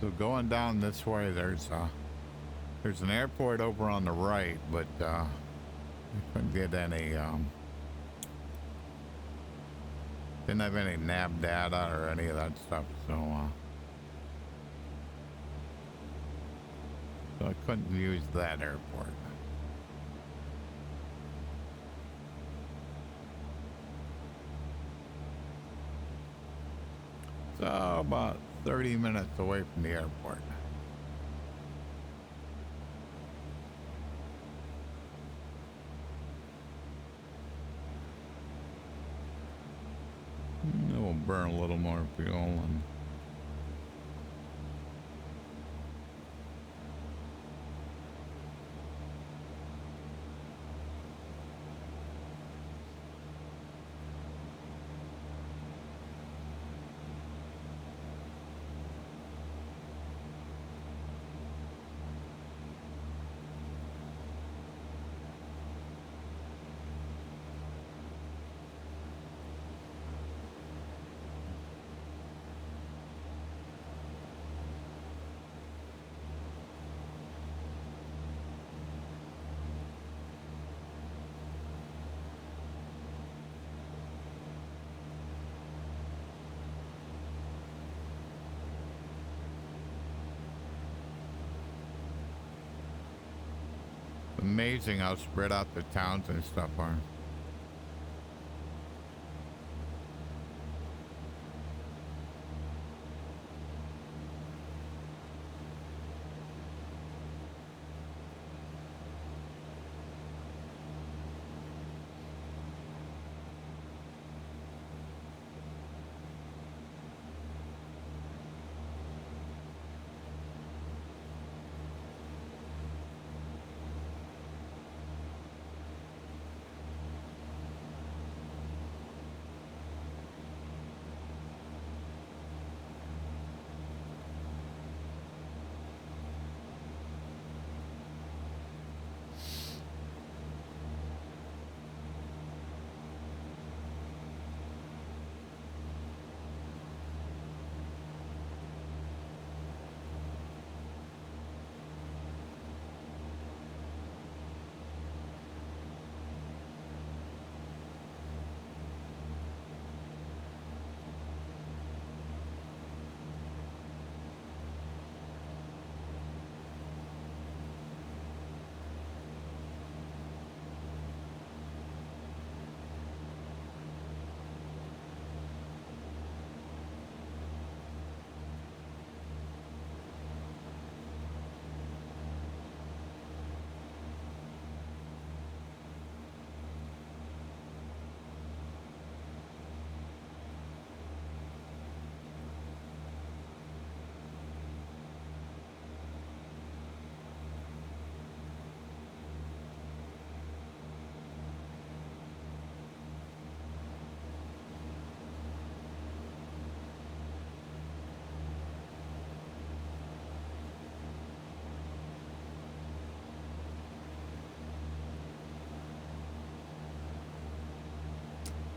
So going down this way, there's an airport over on the right, but we couldn't get any didn't have any nav data or any of that stuff, so I couldn't use that airport. So about 30 minutes away from the airport. And we'll burn a little more fuel and amazing how spread out the towns and stuff are.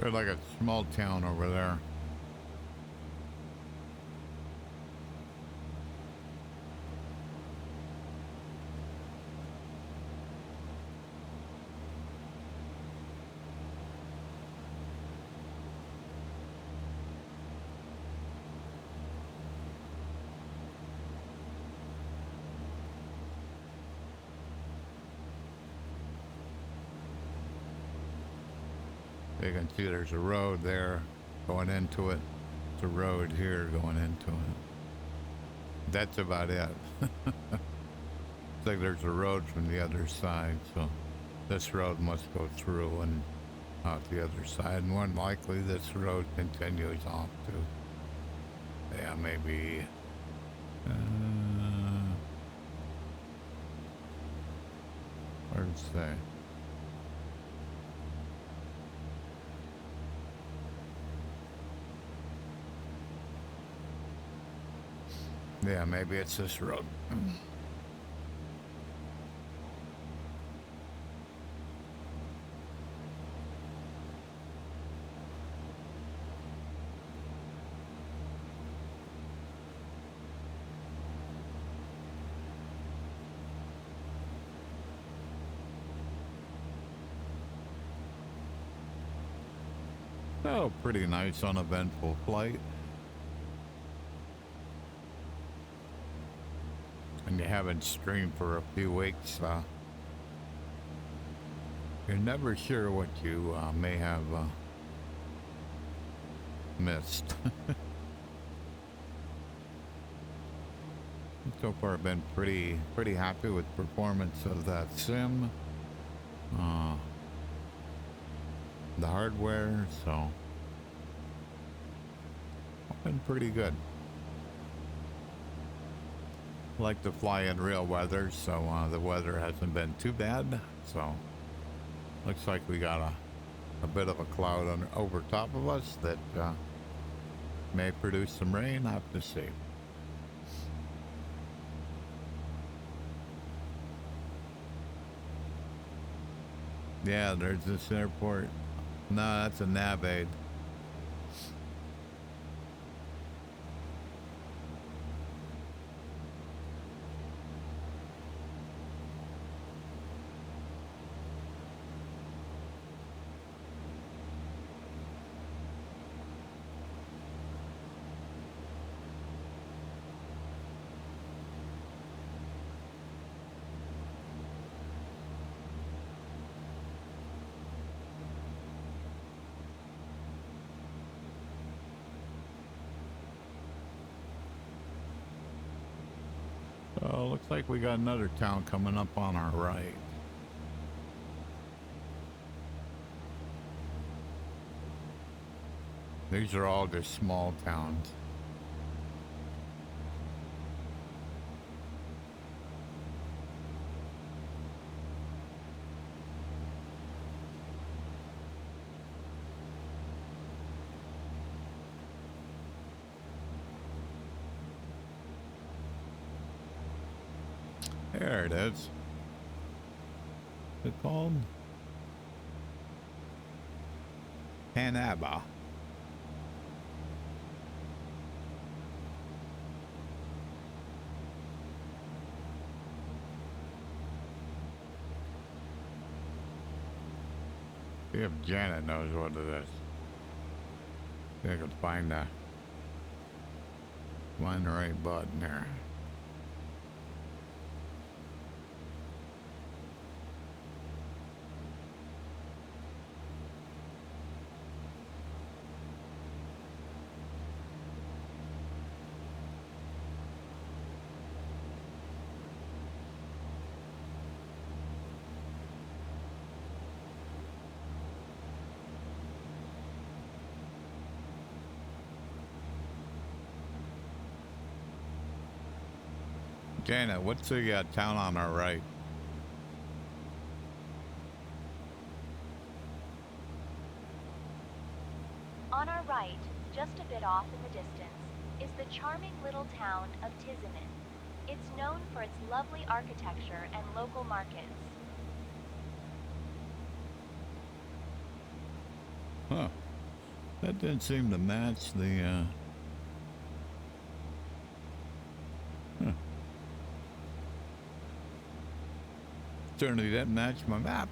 There's like a small town over there. You can see there's a road there going into it. It's a road here going into it. That's about it. It's like there's a road from the other side, so this road must go through and out the other side. And more than likely, this road continues off to, yeah, maybe, where does it say? Yeah, maybe it's this road. Oh, pretty nice, uneventful flight. And you haven't streamed for a few weeks, you're never sure what you may have missed. So far, I've been pretty happy with the performance of that sim, the hardware, so been pretty good. Like to fly in real weather, so the weather hasn't been too bad. So looks like we got a bit of a cloud over top of us that may produce some rain. I have to see. Yeah, there's this airport. No, that's a nav aid. Oh, looks like we got another town coming up on our right. These are all just small towns. There it is. What's it called? Panaba. See if Janet knows what it is. See if I can find the right button there. Janet, what's the town on our right? On our right, just a bit off in the distance, is the charming little town of Tizimin. It's known for its lovely architecture and local markets. Huh. That didn't seem to match the, huh. Certainly didn't match my map.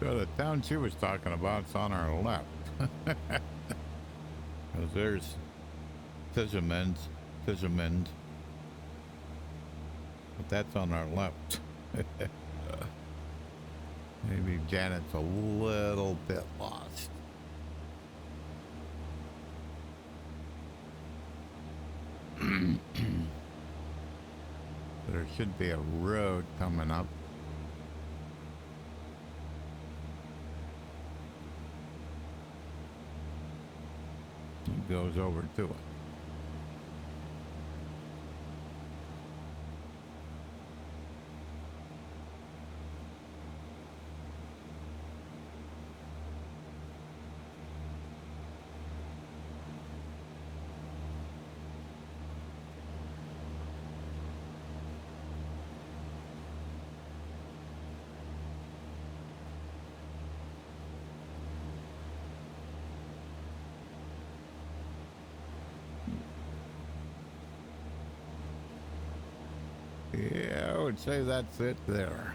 So the town she was talking about is on our left. Because there's Tizamend. But that's on our left. Maybe Janet's a little bit lost. There should be a road coming up. It goes over to it. Yeah, I would say that's it there.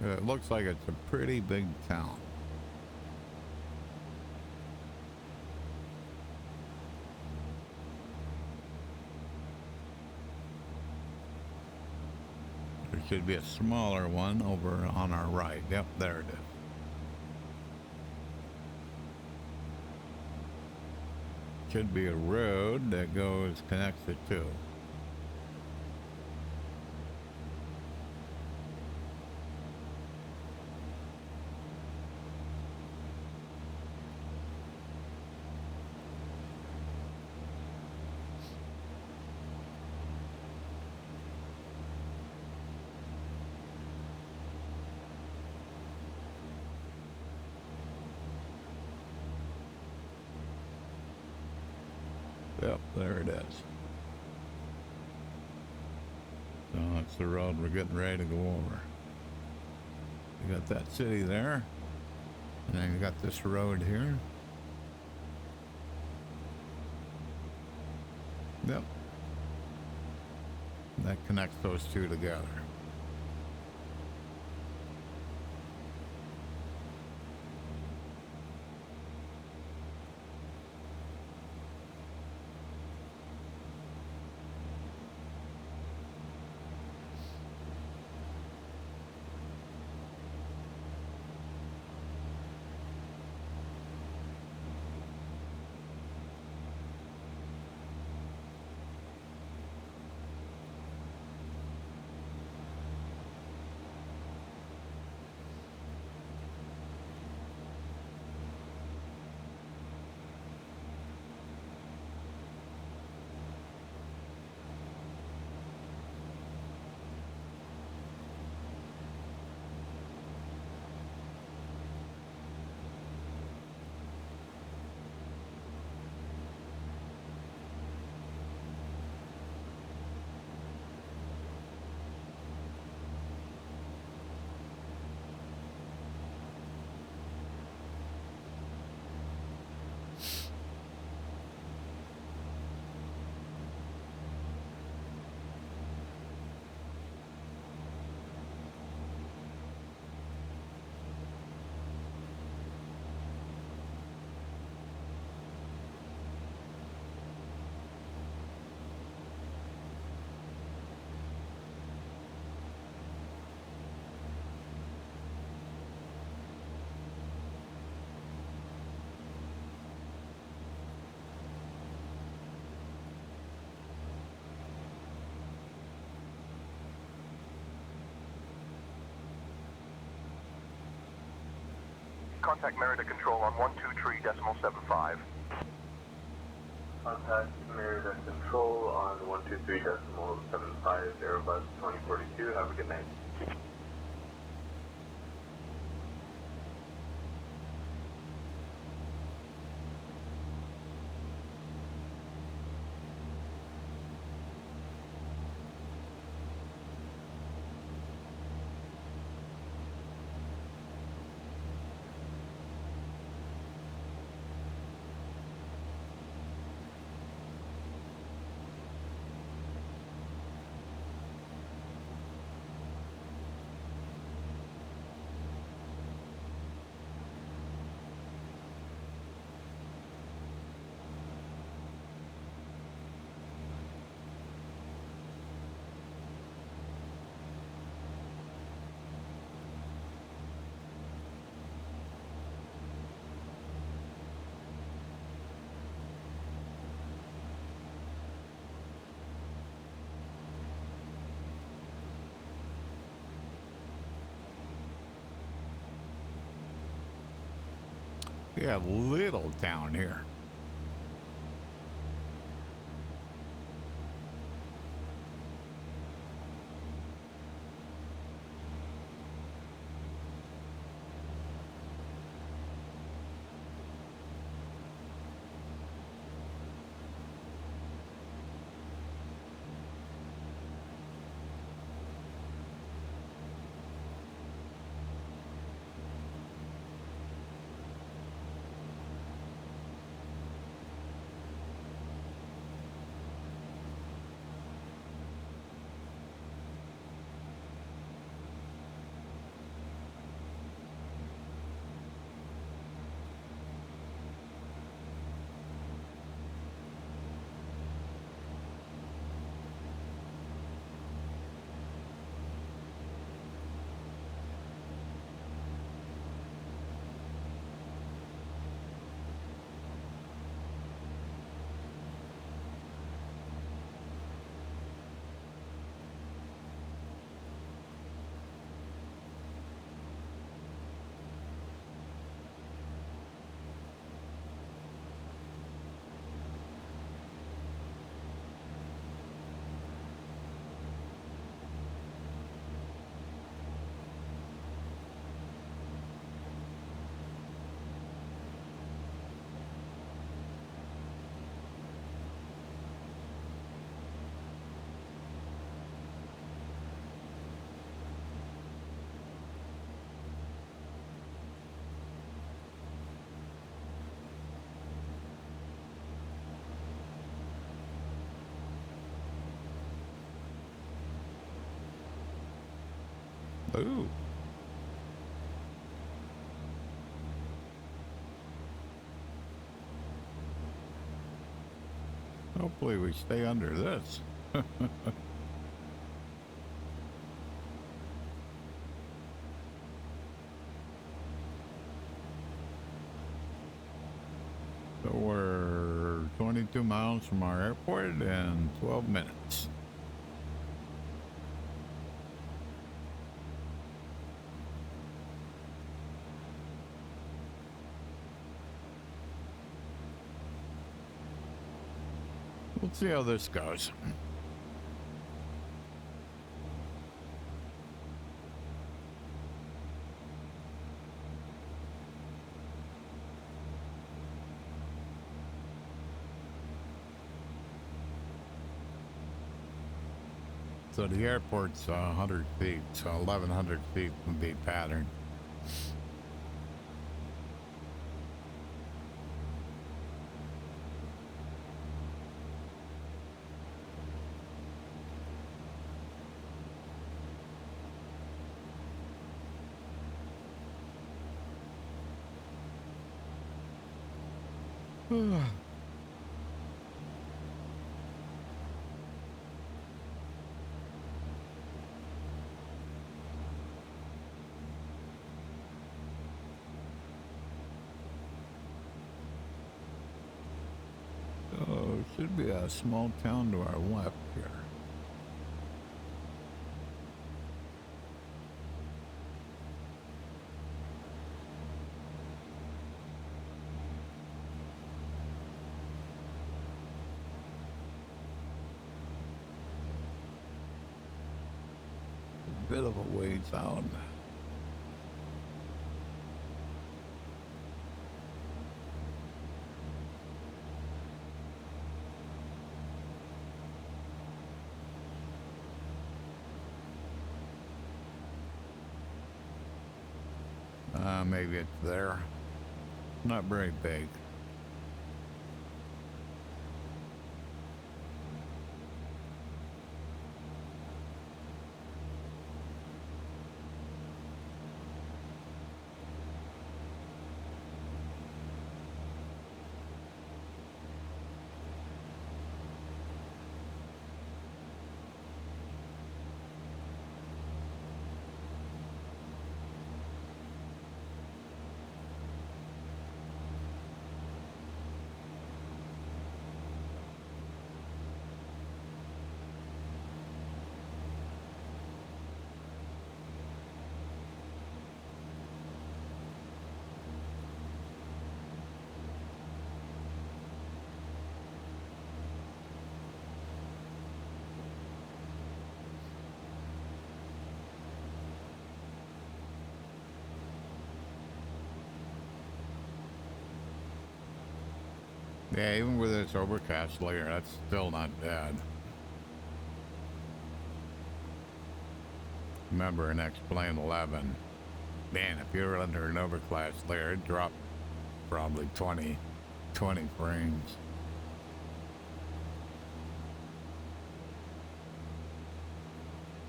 It looks like it's a pretty big town. There should be a smaller one over on our right. Yep, there it is. Should be a road that connects the two. Yep, there it is. So that's the road we're getting ready to go over. You got that city there, and then you got this road here. Yep. That connects those two together. contact Merida Control on 123.75. Contact Merida Control on 123.75, Airbus 2042. Have a good night. Yeah, little town here. Ooh. Hopefully we stay under this. So we're 22 miles from our airport in 12 minutes. We'll see how this goes. So the airport's 100 feet, so 1,100 feet would be pattern. Should be a small town to our left here. bit of a ways out. Maybe it's there. Not very big. Yeah, even with its overcast layer, that's still not bad. Remember in X-Plane 11, man, if you're under an overcast layer, it dropped probably 20 frames.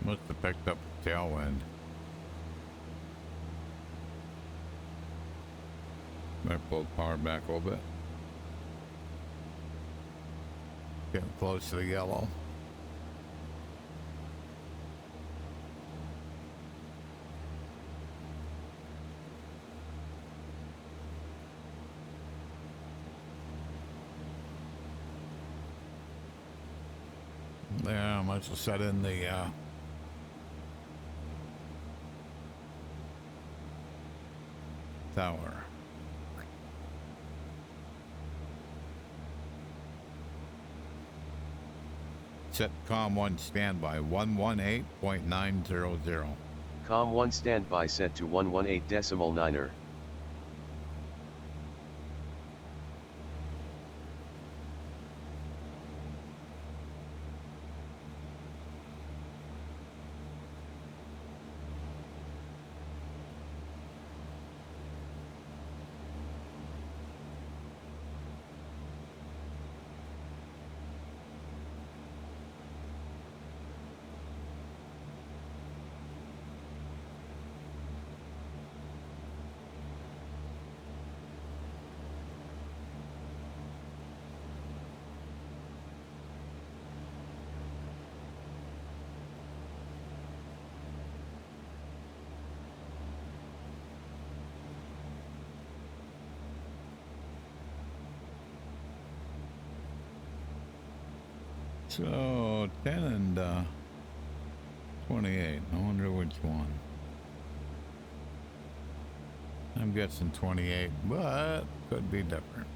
Must have picked up a tailwind. Might pull the power back a little bit. Getting close to the yellow. Yeah, I must have set in the tower. Set COM 1 standby 118.900. COM 1 standby set to 118.9er. So 10 and 28. I wonder which one. I'm guessing 28, but could be different.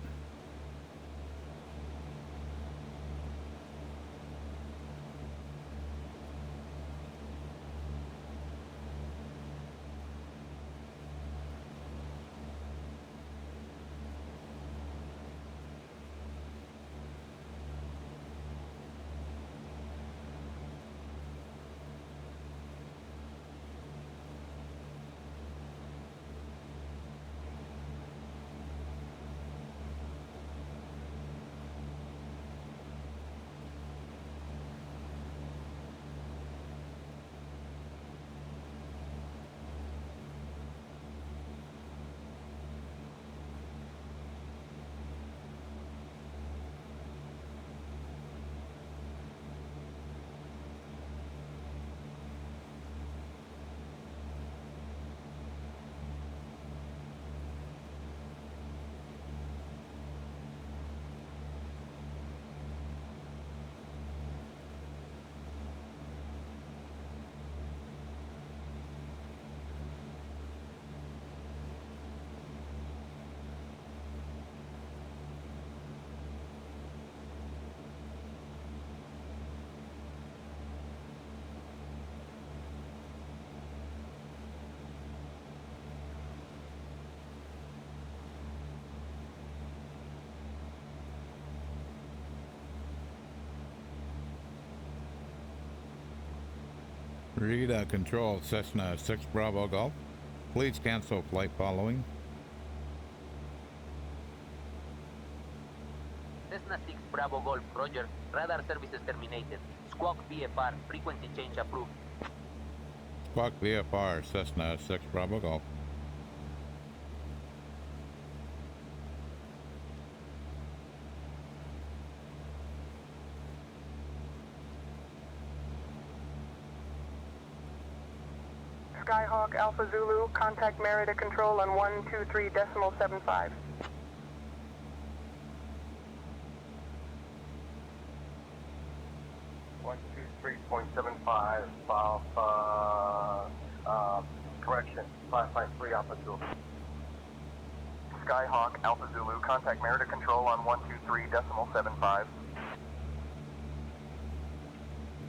Radar control, Cessna 6 Bravo Golf. Please cancel flight following. Cessna 6 Bravo Golf, Roger. Radar services terminated. Squawk VFR, frequency change approved. Squawk VFR, Cessna 6 Bravo Golf. Skyhawk Alpha Zulu, contact Merida Control on 123.75. One, 2, 3.75, correction, 553 Alpha Zulu. Skyhawk Alpha Zulu, contact Merida Control on 123.75.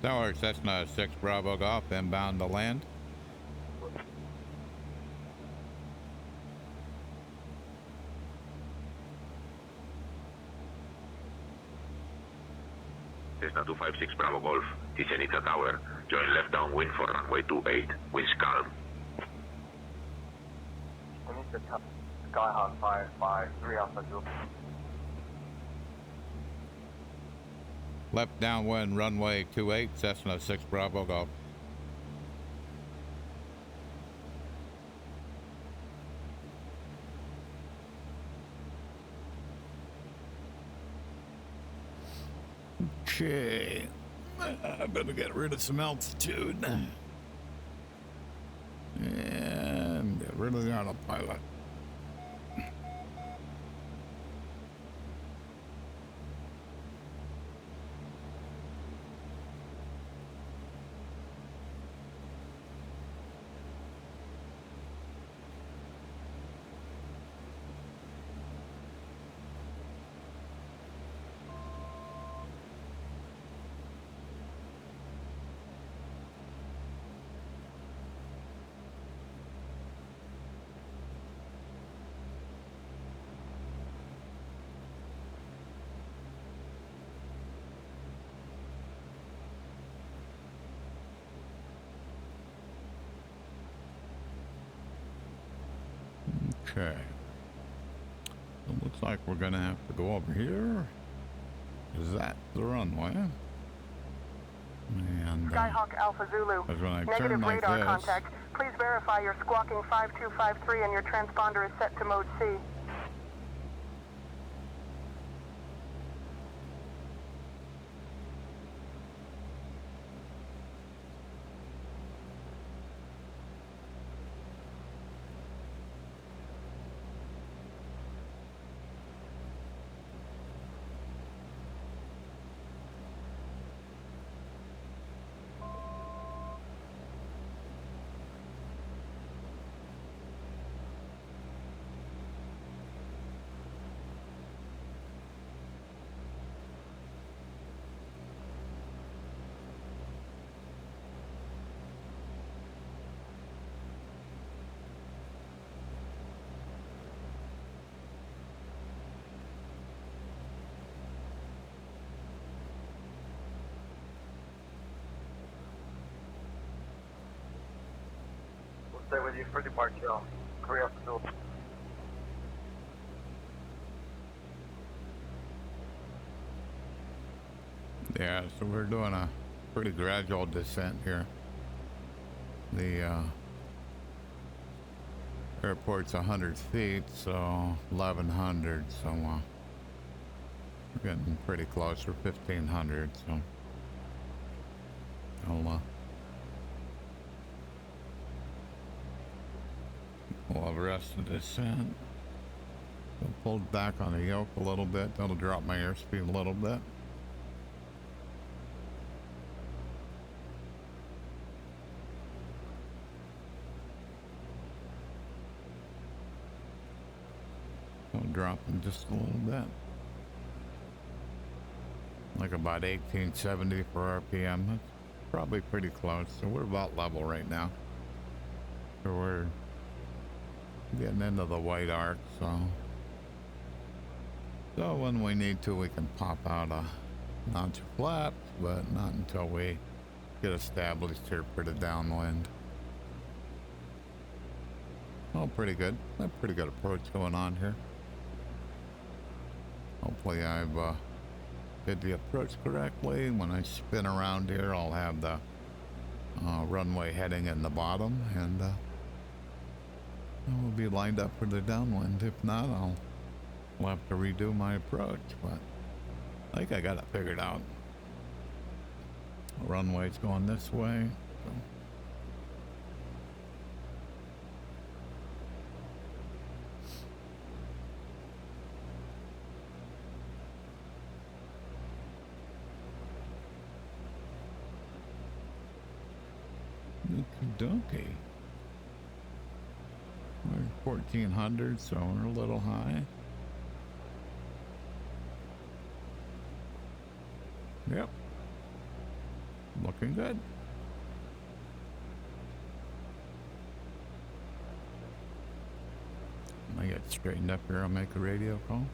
Tower, Cessna 6 Bravo Golf, inbound to land. Cessna 256 Bravo Golf, Tisenita Tower. Join left downwind for runway 28. Winds calm. Skyhawk 553 Alpha Zulu. Left downwind, runway 28, Cessna 6 Bravo Golf. Okay, I better get rid of some altitude and get rid of the autopilot. Okay. It looks like we're gonna have to go over here. Is that the runway? And Skyhawk Alpha Zulu. when I Negative turn like radar this, contact. Please verify your squawking 5253 and your transponder is set to mode C. Stay with you for departure. Korea Zulu. yeah, so we're doing a pretty gradual descent here. The airport's 100 feet, so 1,100, so we're getting pretty close. We're 1,500, so we'll arrest the descent. I'll pull back on the yoke a little bit. That'll drop my airspeed a little bit. I'll drop them just a little bit. Like about 1870 for RPM. That's probably pretty close. So we're about level right now. So we're getting into the white arc, so when we need to, we can pop out a notch of flaps, but not until we get established here for the downwind. Oh, pretty good. A pretty good approach going on here. Hopefully I've did the approach correctly. When I spin around here, I'll have the runway heading in the bottom, and we'll be lined up for the downwind. If not, I'll have to redo my approach, but I think I got it figured out. The runway's going this way. So. Okie-dokie. We're 1400, so we're a little high. Yep. Looking good. When I get straightened up here, I'll make a radio call.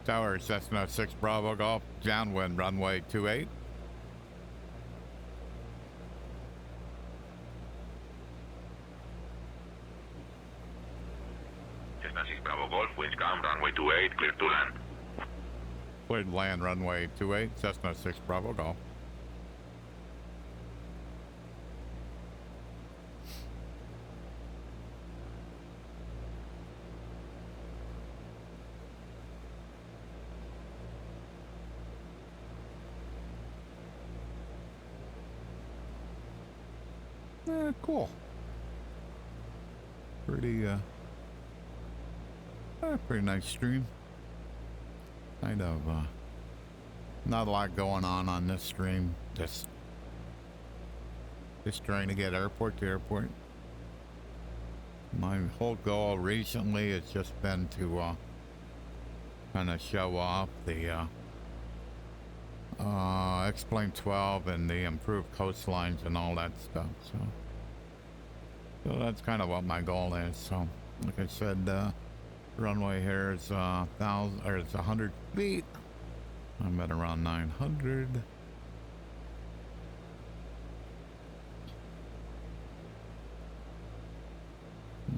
Tower, Cessna 6 Bravo Golf, downwind runway 28. Cessna 6 Bravo Golf, winds calm, runway 28, clear to land. Cleared to land, runway 28, Cessna 6 Bravo Golf. Cool. Pretty nice stream. Kind of, not a lot going on this stream. Just trying to get airport to airport. My whole goal recently has just been to, kind of show off the, X-Plane 12 and the improved coastlines and all that stuff, so that's kind of what my goal is. So like I said, runway here is 100 feet. I'm at around 900.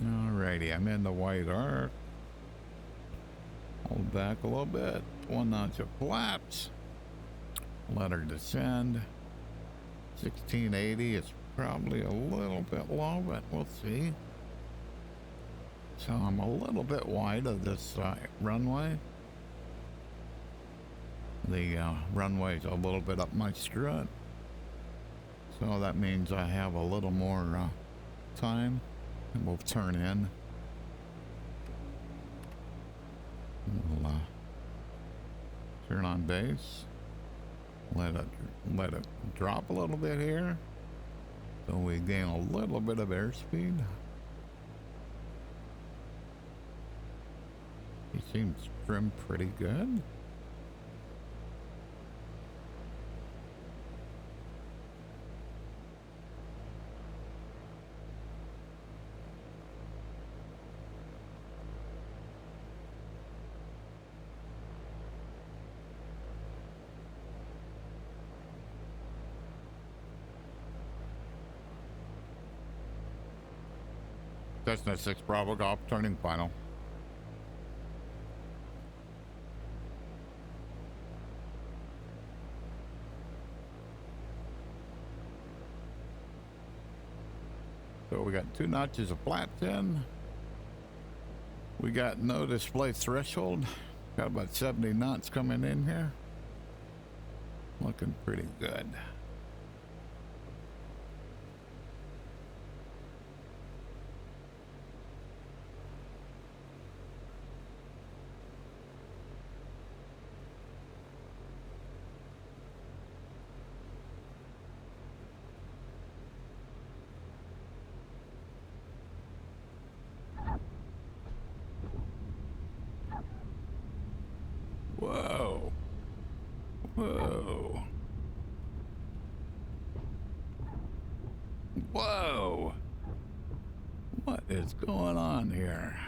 Alrighty, I'm in the white arc. Hold back a little bit. 1 notch of flaps. Let her descend. 1680 is probably a little bit low, but we'll see. So I'm a little bit wide of this runway. The runway's a little bit up my strut. So that means I have a little more time, and we'll turn in. We'll turn on base. Let it drop a little bit here, so we gain a little bit of airspeed. He seems trimmed pretty good. Cessna 6 Bravo Golf, turning final. So we got 2 notches of flats in. We got no display threshold. Got about 70 knots coming in here. Looking pretty good. Whoa. Whoa. is going on here?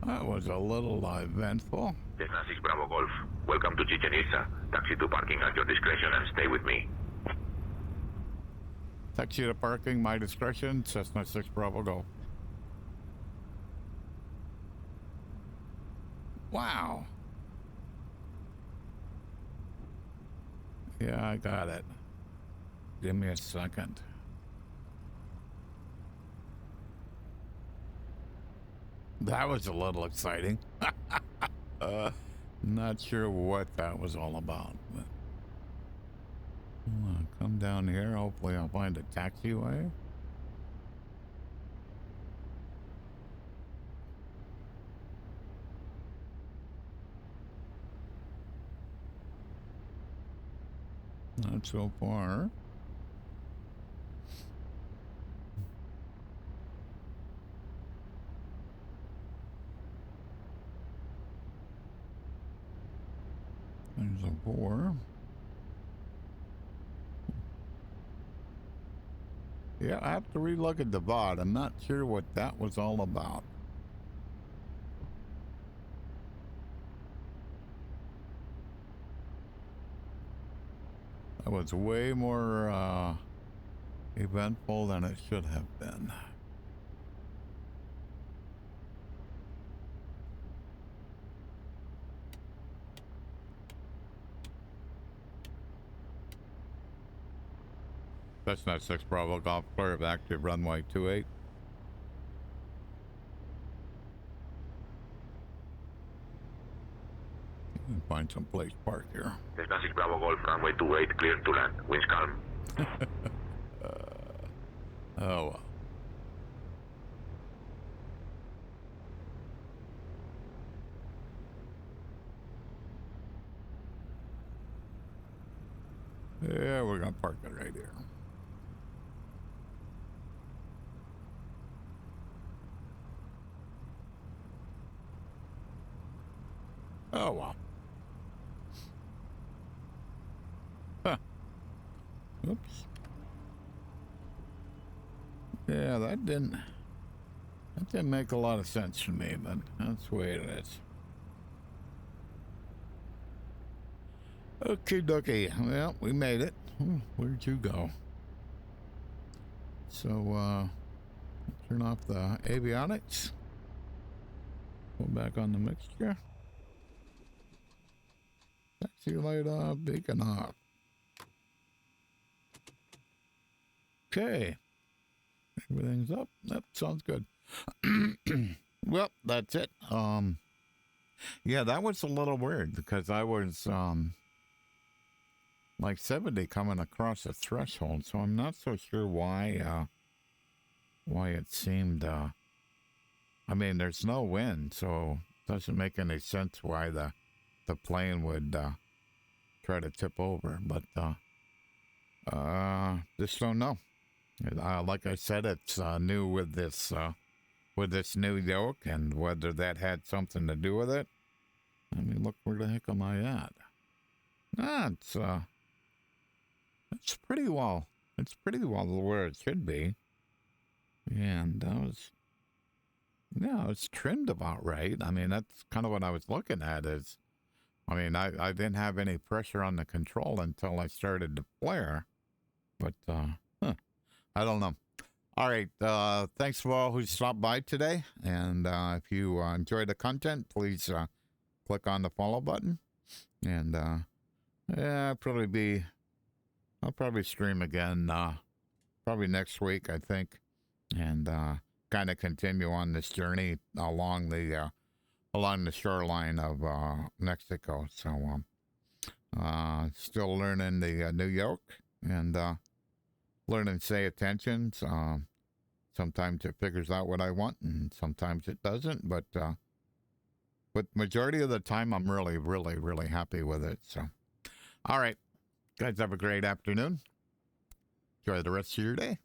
That was a little eventful. Cessna 6 Bravo Golf. Welcome to Chichen Itza. Taxi to parking at your discretion and stay with me. Taxi to parking, my discretion, Cessna 6 Bravo Golf. Wow. Yeah, I got it. Give me a second. That was a little exciting. Not sure what that was all about. But I'll come down here. Hopefully I'll find a taxiway. Not so far. There's a boar. Yeah, I have to relook at the VOD. I'm not sure what that was all about. That was way more eventful than it should have been. That's not 6 Bravo Golf clear of active runway 28. Find some place park here. Cessna 6 Bravo Golf, runway 28, clear to land. Winds calm. Oh well. Yeah, we're gonna park it right here. Oh well. Huh. Oops. Yeah, that didn't make a lot of sense to me, but that's the way it is. Okay, dokie. Well, we made it. Where'd you go? So, turn off the avionics. Go back on the mixture. Taxi light off, beacon off. Okay. Everything's up. That sounds good. Well, that's it. Yeah, that was a little weird because I was, like 70 coming across the threshold, so I'm not so sure why it seemed, I mean, there's no wind, so it doesn't make any sense why the plane would, try to tip over, but, just don't know. Like I said, it's, new with this new yoke, and whether that had something to do with it. I mean, look, where the heck am I at? It's pretty well where it should be. And it's trimmed about right. I mean, that's kind of what I was looking at is, I mean, I didn't have any pressure on the control until I started to flare. But, I don't know. All right. Thanks for all who stopped by today. And if you enjoyed the content, please click on the follow button. And yeah, I'll probably stream again probably next week, I think. And kind of continue on this journey along the shoreline of Mexico. So still learning the new yoke and learning SayIntentions. Sometimes it figures out what I want, and sometimes it doesn't. But majority of the time, I'm really, really, really happy with it. So, all right, guys, have a great afternoon. Enjoy the rest of your day.